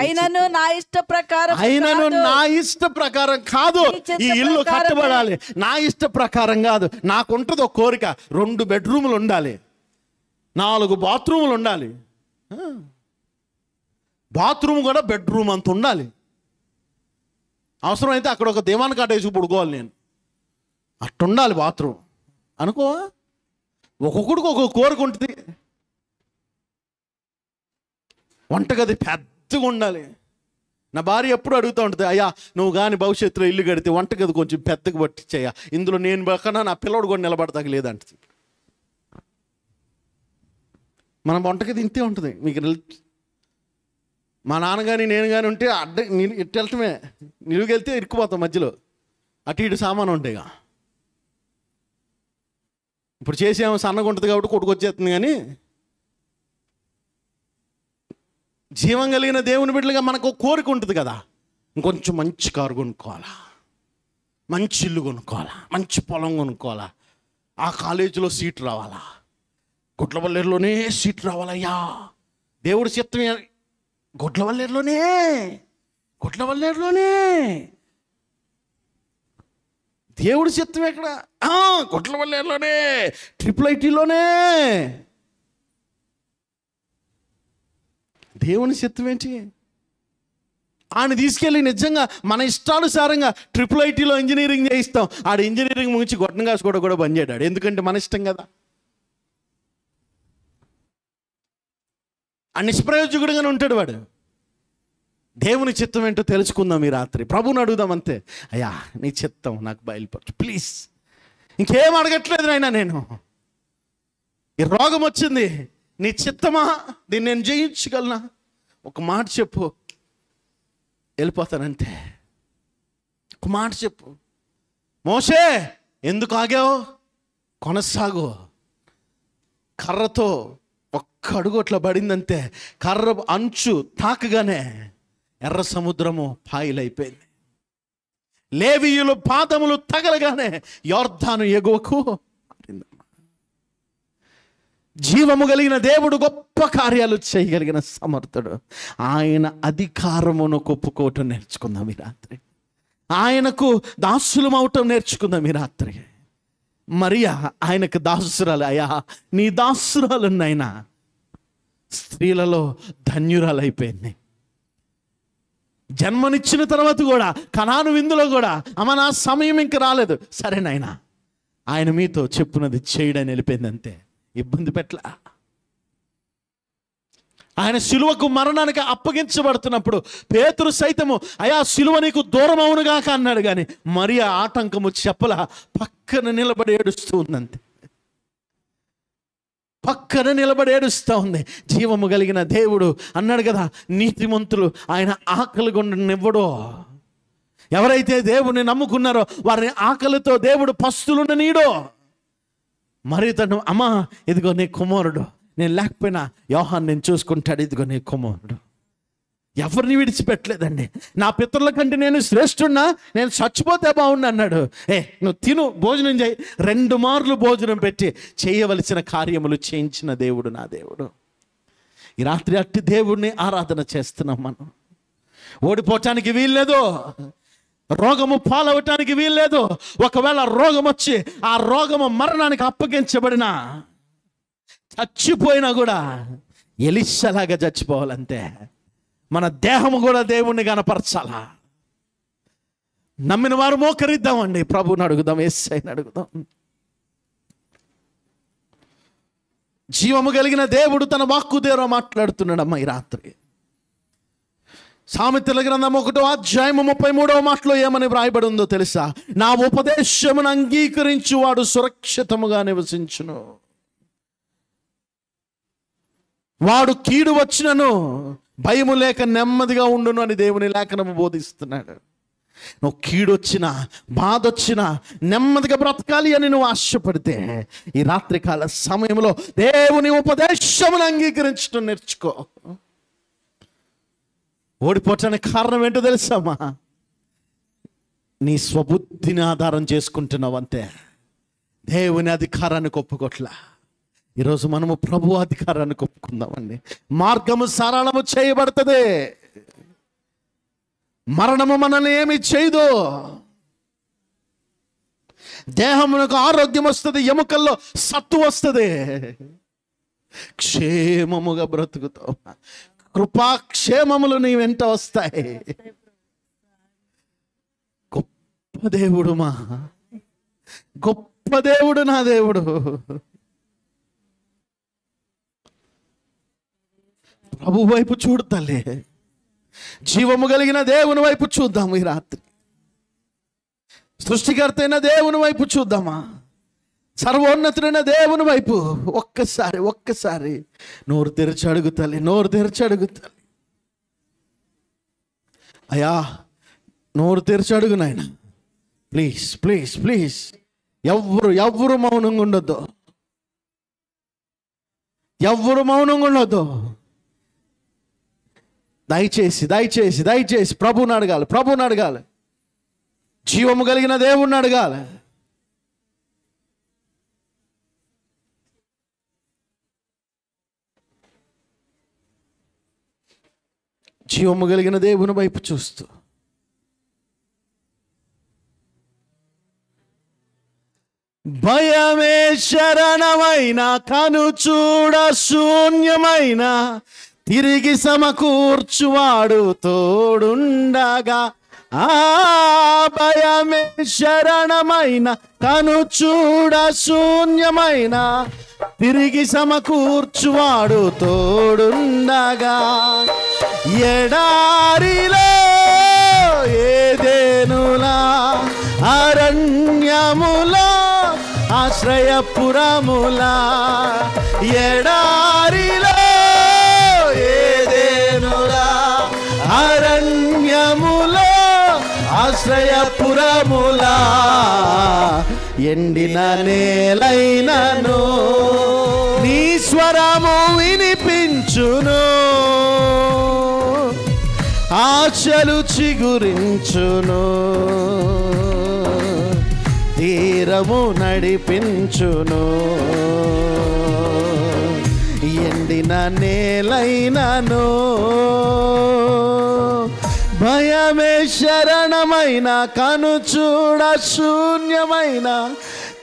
అయినను నా ఇష్ట ప్రకారం అయినను నా ఇష్ట ప్రకారం కాదు, ఈ ఇల్లు కట్టబడాలి, నా ఇష్ట ప్రకారం కాదు. నాకుంటది ఒక కోరిక, 2 బెడ్రూములు ఉండాలి, 4 బాత్రూములు ఉండాలి, బాత్రూమ్ కూడా బెడ్రూమ్ అంత ఉండాలి. అవసరమైతే అక్కడ ఒక దివాన్ కాటేసి పడుకోవాలి నేను, అట్టుండాలి బాత్రూమ్ అనుకో. ఒక్కొక్కడికి ఒక్కొక్క కోరిక ఉంటుంది. వంటగది పెద్దగా ఉండాలి. నా భార్య ఎప్పుడు అడుగుతూ ఉంటుంది, అయ్యా నువ్వు కానీ భవిష్యత్తులో ఇల్లు కడితే వంటగది కొంచెం పెద్దగా పట్టించయ్యా, ఇందులో నేను పక్కన నా పిల్లడు కూడా నిలబడతాక లేదంటుంది. మన వంటగది ఇంతే ఉంటుంది. మీకు మా నాన్న కానీ నేను కానీ ఉంటే ఇటు వెళ్ళటమే, నిలుగెళ్తే ఇరుక్కుపోతాం మధ్యలో, అటు ఇటు సామాను ఉంటాయిగా. ఇప్పుడు చేసేమో సన్నగా ఉంటుంది కాబట్టి కొట్టుకు వచ్చేస్తుంది. కానీ జీవం కలిగిన దేవుని బిడ్డలుగా మనకు కోరిక ఉంటుంది కదా, ఇంకొంచెం మంచి కారు కొనుక్కోవాలా, మంచి ఇల్లు కొనుక్కోవాలా, మంచి పొలం కొనుక్కోవాలా, ఆ కాలేజీలో సీట్ రావాలా, గుట్లవల్లేరులోనే సీట్ రావాలయ్యా. దేవుడి చిత్తమే గుట్లవల్లేరులోనే దేవుడి చిత్తం ఎక్కడ? గుట్లవల్లేరులోనే, IIITలోనే. దేవుని చిత్తం ఏంటి? ఆయన తీసుకెళ్ళి నిజంగా మన ఇష్టానుసారంగా IIITలో ఇంజనీరింగ్ చేయిస్తాం. ఆడ ఇంజనీరింగ్ ముగించి గొట్టం కాసుకోవడం కూడా బంద్ చేయడాడు. ఎందుకంటే మన ఇష్టం కదా. ఆ నిష్ప్రయోజకుడుగానే ఉంటాడు వాడు. దేవుని చిత్తం ఏంటో తెలుసుకుందాం ఈ రాత్రి. ప్రభుని అడుగుదాం అంతే. అయ్యా నీ చిత్తం నాకు బయలుపరచు ప్లీజ్. ఇంకేం అడగట్లేదు నాయనా. నేను ఈ రోగం వచ్చింది, నీ చిత్తమా, దీన్ని నేను జయించగలనా? ఒక మాట చెప్పు, వెళ్ళిపోతానంతే. ఒక మాట చెప్పు. మోషే ఎందుకు ఆగావు? కొనసాగు. కర్రతో ఒక్క అడుగు అట్లా పడిందంతే, కర్ర అంచు తాకగానే ఎర్ర సముద్రము పాయలైపోయింది. లేవీయులు పాదములు తగలగానే యోర్దాను ఎగువకు. జీవము కలిగిన దేవుడు గొప్ప కార్యాలు చేయగలిగిన సమర్థుడు. ఆయన అధికారమును ఒప్పుకోవటం నేర్చుకుందాం ఈ రాత్రి. ఆయనకు దాసులం అవటం నేర్చుకుందాం ఈ రాత్రి. మరియా ఆయనకు దాసురాలు. అయ్యా నీ దాసురాలు నాయనా స్త్రీలలో ధన్యురాలైపోయింది. జన్మనిచ్చిన తర్వాత కూడా కనాను విందులో కూడా అమ్మ నా సమయం ఇంక రాలేదు, సరే నాయనా ఆయన మీతో చెప్పున్నది చేయడని వెళ్ళిపోయింది అంతే. ఇబ్బంది పెట్టలా. ఆయన సిలువకు మరణానికి అప్పగించబడుతున్నప్పుడు పేతురు సైతము అయా సిలువ నీకు దూరం అవునుగాక అన్నాడు. కానీ మరియా ఆటంకము చెప్పలా, పక్కన నిలబడి ఏడుస్తూ ఉందంతే. పక్కన నిలబడి ఏడుస్తూ ఉంది. జీవము కలిగిన దేవుడు అన్నాడు కదా, నీతిమంతులు ఆయన ఆకలి గుండనివ్వడు. ఎవరైతే దేవుని నమ్ముకున్నారో వారిని ఆకలితో దేవుడు పస్తులుండనీయడు. మరి తను అమ్మా ఇదిగో నీ కుమారుడు, నేను లేకపోయినా యోహాన్ని నేను చూసుకుంటాడు, ఇదిగో నీ కుమారుడు. ఎవరిని విడిచిపెట్టలేదండి. నా పితరుల కంటే నేను శ్రేష్ఠున్నా, నేను చచ్చిపోతే బాగుండు అన్నాడు. నువ్వు తిను, భోజనం చేయి. 2 మార్లు భోజనం పెట్టి చేయవలసిన కార్యములు చేయించిన దేవుడు నా దేవుడు. ఈ రాత్రి అట్టి దేవుడిని ఆరాధన చేస్తున్నాం మనం. ఓడిపోవటానికి వీల్లేదు, రోగము పాలవటానికి వీల్లేదు. ఒకవేళ రోగం వచ్చి ఆ రోగము మరణానికి అప్పగించబడినా చచ్చిపోయినా కూడా ఎలీషాలాగా చచ్చిపోవాలంతే. మన దేహము కూడా దేవుణ్ణి కనపరచాలా. నమ్మిన వారు మోకరిద్దామండి, ప్రభువుని అడుగుదాం, యేసయ్యని అడుగుదాం. జీవము కలిగిన దేవుడు తన వాక్కు ద్వారా మాట్లాడుతున్నాడమ్మా ఈ రాత్రి. సామెతల గ్రంథం 1వ అధ్యాయం 33వ మాటలో ఏమని వ్రాయబడి ఉందో తెలుసా? నా ఉపదేశమును అంగీకరించువాడు సురక్షితముగా నివసించును, వాడు కీడు వచ్చినను భయము లేక నెమ్మదిగా ఉండును అని దేవుని లేఖనము బోధిస్తున్నాడు. నువ్వు కీడొచ్చినా బాధ వచ్చినా నెమ్మదిగా బ్రతకాలి అని నువ్వు ఆశపడితే ఈ రాత్రికాల సమయంలో దేవుని ఉపదేశమును అంగీకరించడం నేర్చుకో. ఓడిపోవటానికి కారణం ఏంటో తెలుసామా? నీ స్వబుద్ధిని ఆధారం చేసుకుంటున్నావు అంతే. దేవుని అధికారాన్ని ఒప్పుకోట్లా. ఈరోజు మనము ప్రభు అధికారాన్ని ఒప్పుకుందామండి. మార్గము సరళము చేయబడుతుంది. మరణము మనల్ని ఏమి చేయదు. దేహమునకు ఆరోగ్యం వస్తుంది, ఎముకల్లో సత్తు వస్తుంది, క్షేమముగా బ్రతుకుతావు. కృపాక్షేమములు నీ వెంట వస్తాయి. గొప్ప దేవుడు, మా గొప్ప దేవుడు, నా దేవుడు. ప్రభు వైపు చూడు తల్లి. జీవము కలిగిన దేవుని వైపు చూద్దాము ఈ రాత్రి. సృష్టికర్త అయిన దేవుని వైపు చూద్దామా? సర్వోన్నతుడైన దేవుని వైపు ఒక్కసారి నోరు తెరిచి అడుగు తల్లి, నోరు తెరిచి అడుగు తల్లి. అయ్యా, నోరు తెరిచి అడుగు నాయన. Please please please. ఎవ్వరు మౌనంగా ఉండొద్దు. ఎవ్వరు మౌనంగా ఉండొద్దు. దయచేసి దయచేసి దయచేసి ప్రభువుని అడగాలి. జీవము కలిగిన దేవుణ్ణి అడగాలి. జీవము కలిగిన దేవుని వైపు చూస్తూ భయమే శరణమైన కనుచూడ శూన్యమైన తిరిగి సమకూర్చువాడు తోడుండగా. ఆ భయమే శరణమైన కనుచూడ శూన్యమైన తిరిగి సమకూర్చువాడు తోడుండగా. ఎడారిలో ఏదెనులా అరణ్యములో ఆశ్రయపురములా. ఎడారిలో ఏదెనులా అరణ్యములో ఆశ్రయపురములా. ఎండిన నేలైనను నీ స్వరము వినిపించును, ఆశలు చిగురించును, తీరము నడిపించును. ఎండిన నేలైనను భయమే శరణమైన కనుచూడ శూన్యమైన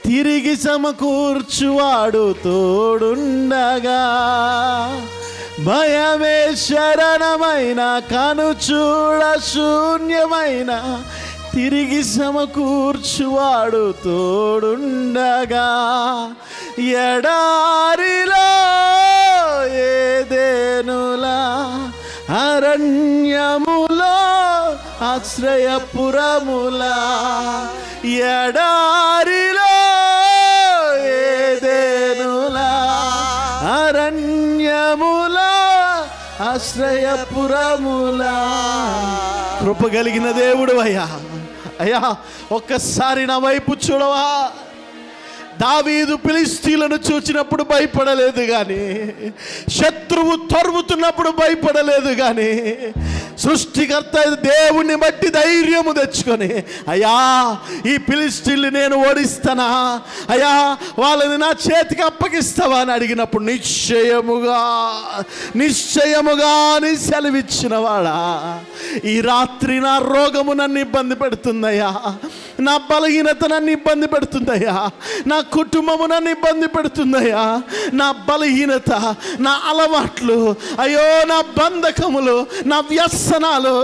తిరిగి సమకూర్చువాడు తోడుండగా. భయమే శరణమైన కనుచూడ శూన్యమైన తిరిగి సమకూర్చువాడు తోడుండగా. ఎడారిలో ఏదెనులా అరణ్యములో ఆశ్రయపురములా. ఎడారిలో ఏదెనులా అరణ్యములా ఆశ్రయపురములా. కృప కలిగిన దేవుడు అయ్యా ఒక్కసారి నా వైపు చూడవా? దావీదు ఫిలిష్తీయులను చూచినప్పుడు భయపడలేదు కానీ, శత్రువు తరుముతున్నప్పుడు భయపడలేదు కానీ, సృష్టికర్త దేవుణ్ణి బట్టి ధైర్యము తెచ్చుకొని అయ్యా ఈ ఫిలిష్తీయుల్ని నేను ఓడిస్తానా, అయ్యా వాళ్ళని నా చేతికి అప్పగిస్తావా అని అడిగినప్పుడు నిశ్చయముగా నీ సెలవిచ్చిన వాడా, ఈ రాత్రి నా రోగము నన్ను ఇబ్బంది పెడుతుందయ్యా, నా బలహీనత నన్ను ఇబ్బంది పెడుతుందయ్యా, నా కుటుంబము నన్ను ఇబ్బంది పెడుతుందయ్యా, నా బలహీనత, నా అలవాట్లు, అయ్యో నా బంధకములు, నా వ్యసనాలు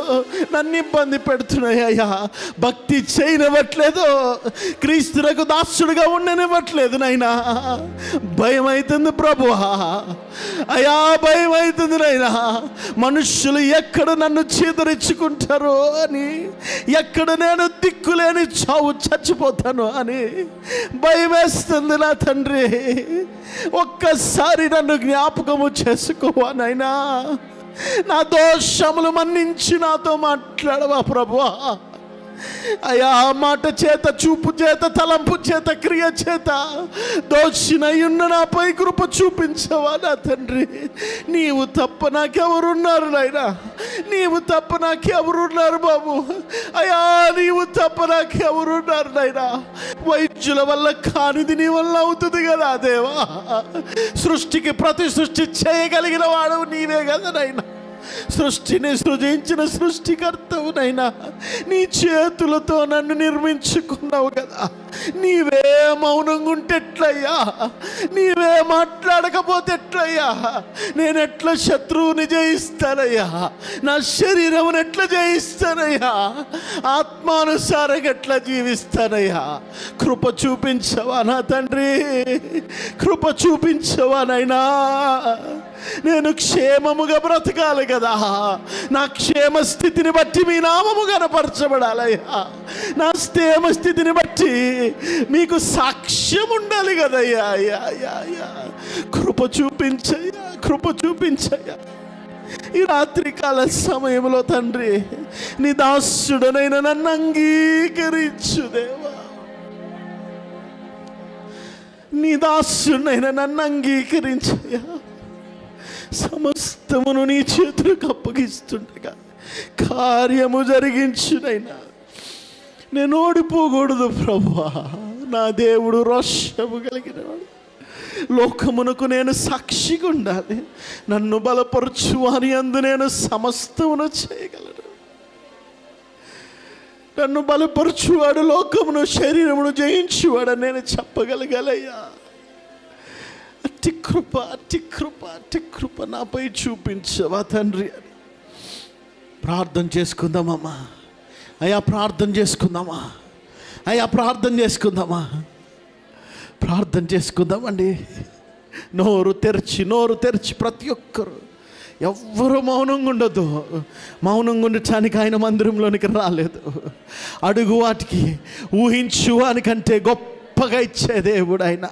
నన్ను ఇబ్బంది పెడుతున్నాయ్యా. భక్తి చేయనివ్వట్లేదు, క్రీస్తులకు దాసుడుగా ఉండనివ్వట్లేదు నైనా. భయం అవుతుంది ప్రభువా, అయ్యా భయం అవుతుంది నైనా. మనుషులు ఎక్కడ నన్ను చీదరించుకుంటారో అని, ఎక్కడ నేను దిక్కులేని చావు చచ్చిపోతాను అని భయం వేస్తుంది నా తండ్రి. ఒక్కసారి నన్ను జ్ఞాపకము చేసుకోవా నైనా. నా దోషములు మన్నించి నాతో మాట్లాడవా ప్రభువా. అయ్యా మాట చేత, చూపు చేత, తలంపు చేత, క్రియ చేత దోషినయున్న నాపై కృప చూపించవా నా తండ్రి. నీవు తప్ప నాకెవరున్నారు నాయనా, నీవు తప్ప నాకెవరున్నారు బాబు. అయ్యా నీవు తప్ప నాకెవరున్నారు నాయనా. వైద్యుల వల్ల కానిది నీ వల్ల అవుతుంది కదా దేవా. సృష్టికి ప్రతి సృష్టి చేయగలిగిన వాడు నీవే కదా నైనా. సృష్టిని సృజించిన సృష్టికర్తవునైనా, నీ చేతులతో నన్ను నిర్మించుకున్నావు కదా. నీవే మౌనంగా ఉంటే ఎట్లయ్యా, నీవే మాట్లాడకపోతే ఎట్లయ్యా. నేను ఎట్లా శత్రువుని జయిస్తానయ్యా, నా శరీరం ఎట్లా జయిస్తానయ్యా, ఆత్మానుసారంగా ఎట్లా జీవిస్తానయ్యా. కృప చూపించవా నా తండ్రి, కృప చూపించవా నైనా. నేను క్షేమముగా బ్రతకాలి కదా. నా క్షేమ స్థితిని బట్టి మీ నామము కనపరచబడాలయ్యా. నా క్షేమ స్థితిని బట్టి మీకు సాక్ష్యం ఉండాలి కదయ్యా. కృప చూపించయ్యా, కృప చూపించయ్యా. ఈ రాత్రికాల సమయంలో తండ్రి, నీ దాసుడనైనా నన్ను అంగీకరించు దేవా. నీ దాసుడనైనా నన్ను అంగీకరించయ్యా. సమస్తమును నీ చేతులకు అప్పగిస్తుండగా కార్యము జరిగించునైనా. నేను ఓడిపోకూడదు ప్రభువా. నా దేవుడు రోషము కలిగినవాడు. లోకమునకు నేను సాక్షిగా ఉండాలి. నన్ను బలపరచు వారి యందు నేను సమస్తమును చేయగలను. నన్ను బలపరచువాడు లోకమును శరీరమును జయించువాడని నేను చెప్పగలగలయ్యా. అట్టి కృప, అట్టి కృప, అట్టి కృప నాపై చూపించవా తండ్రి అని ప్రార్థన చేసుకుందామమ్మా. అయ్యా ప్రార్థన చేసుకుందామా, అయ్యా ప్రార్థన చేసుకుందామా, ప్రార్థన చేసుకుందామండి. నోరు తెరిచి ప్రతి ఒక్కరు, ఎవ్వరూ మౌనంగా ఉండదు. మౌనంగా ఉండటానికి ఆయన మందిరంలోనికి రాలేదు. అడుగు వాటికి, ఊహించు వానికంటే గొప్పగా ఇచ్చే దేవుడు ఆయన.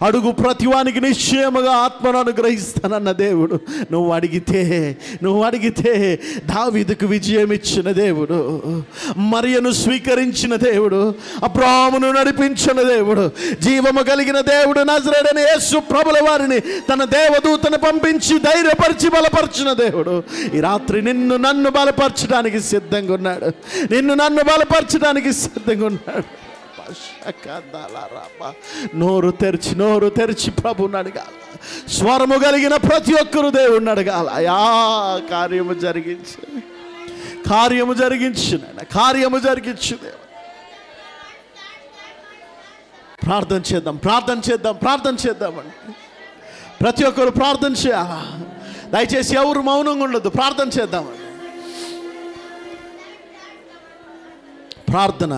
అడుగు ప్రతివానికి నిశ్చయముగా ఆత్మను అనుగ్రహిస్తానన్న దేవుడు. నువ్వు అడిగితే దావీదుకు విజయం ఇచ్చిన దేవుడు, మరియను స్వీకరించిన దేవుడు, అబ్రాహామును నడిపించిన దేవుడు, జీవము కలిగిన దేవుడు, నజరేయుడైన యేసు ప్రభుల వారిని తన దేవదూతను పంపించి ధైర్యపరిచి బలపరిచిన దేవుడు. ఈ రాత్రి నిన్ను నన్ను బలపరచడానికి సిద్ధంగా ఉన్నాడు. నిన్ను నన్ను బలపరచడానికి సిద్ధంగా ఉన్నాడు. నోరు తెరిచి ప్రభుని అడగాల. స్వరము కలిగిన ప్రతి ఒక్కరు దేవుణ్ణి అడగాల. అయా కార్యము జరిగించు, కార్యము జరిగించు, కార్యము జరిగించు. ప్రార్థన చేద్దామండి. ప్రతి ఒక్కరు ప్రార్థన చేయాలా. దయచేసి ఎవరు మౌనంగా ఉండదు. ప్రార్థన చేద్దామండి. ప్రార్థన.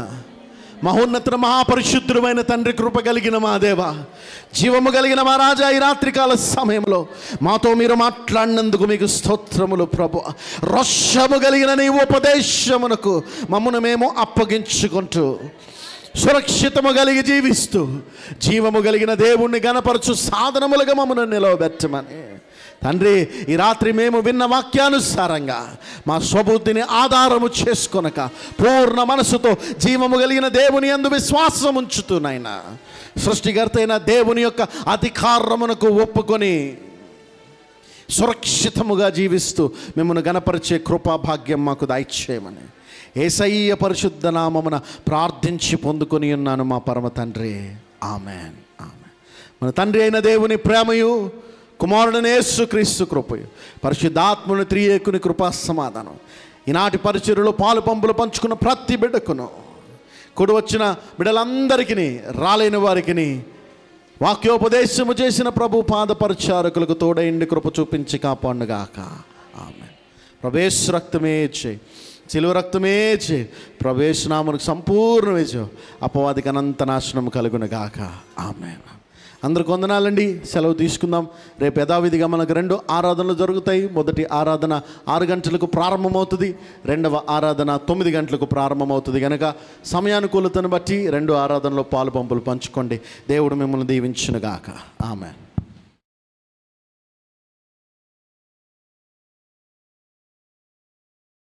మహోన్నత మహాపరిశుద్ధుడైన తండ్రి, కృప కలిగిన మా దేవ, జీవము కలిగిన మా రాజా, ఈ రాత్రికాల సమయంలో మాతో మీరు మాట్లాడినందుకు మీకు స్తోత్రములు ప్రభు. రోషము కలిగిన నీ ఉపదేశమునకు మమ్మను మేము అప్పగించుకుంటూ సురక్షితము కలిగి జీవిస్తూ జీవము కలిగిన దేవుణ్ణి గణపరచు సాధనములుగా మమ్మను నిలవబెట్టమని తండ్రి, ఈ రాత్రి మేము విన్న వాక్యానుసారంగా మా స్వబుద్ధిని ఆధారము చేసుకొనక పూర్ణ మనసుతో జీవము కలిగిన దేవుని యందు విశ్వాసం ఉంచుతున్నాయినా సృష్టికర్త అయిన దేవుని యొక్క అధికారమునకు ఒప్పుకొని సురక్షితముగా జీవిస్తూ మిమ్మల్ని గణపరిచే కృపాభాగ్యం మాకు దయచేయమని యేసయ్య పరిశుద్ధ నామమున ప్రార్థించి పొందుకొని ఉన్నాను మా పరమ తండ్రి. ఆమెన్. ఆమెన్. మన తండ్రి అయిన దేవుని ప్రేమయు, కుమారుడైన యేసుక్రీస్తు కృపయు, పరిశుద్ధాత్మను త్రియేకుని కృపా సమాధానం ఈనాటి పరిచర్యలో పాలు పంపులు పంచుకున్న ప్రతి బిడ్డకును, కూడి వచ్చిన బిడ్డలందరికీ, రాలేని వారికి వాక్యోపదేశము చేసిన ప్రభు పాద పరిచారకులకు తోడైండి కృప చూపించి కాపాడుగాక. ఆమేన్. ప్రవేశ రక్తమే చేయి, సిలువ రక్తమే చేయి, ప్రవేశనామకు సంపూర్ణ విజయం, అపవాదికి అనంత నాశనం కలుగునుగాక. ఆమేన్. అందరికి వందనాలండి. సెలవు తీసుకుందాం. రేపు యథావిధిగా మనకు 2 ఆరాధనలు జరుగుతాయి. మొదటి ఆరాధన 6 గంటలకు ప్రారంభమవుతుంది. రెండవ ఆరాధన 9 గంటలకు ప్రారంభమవుతుంది. కనుక సమయానుకూలతను బట్టి 2 ఆరాధనలో పాలు పంపులు పంచుకోండి. దేవుడు మిమ్మల్ని దీవించునుగాక. ఆమేన్.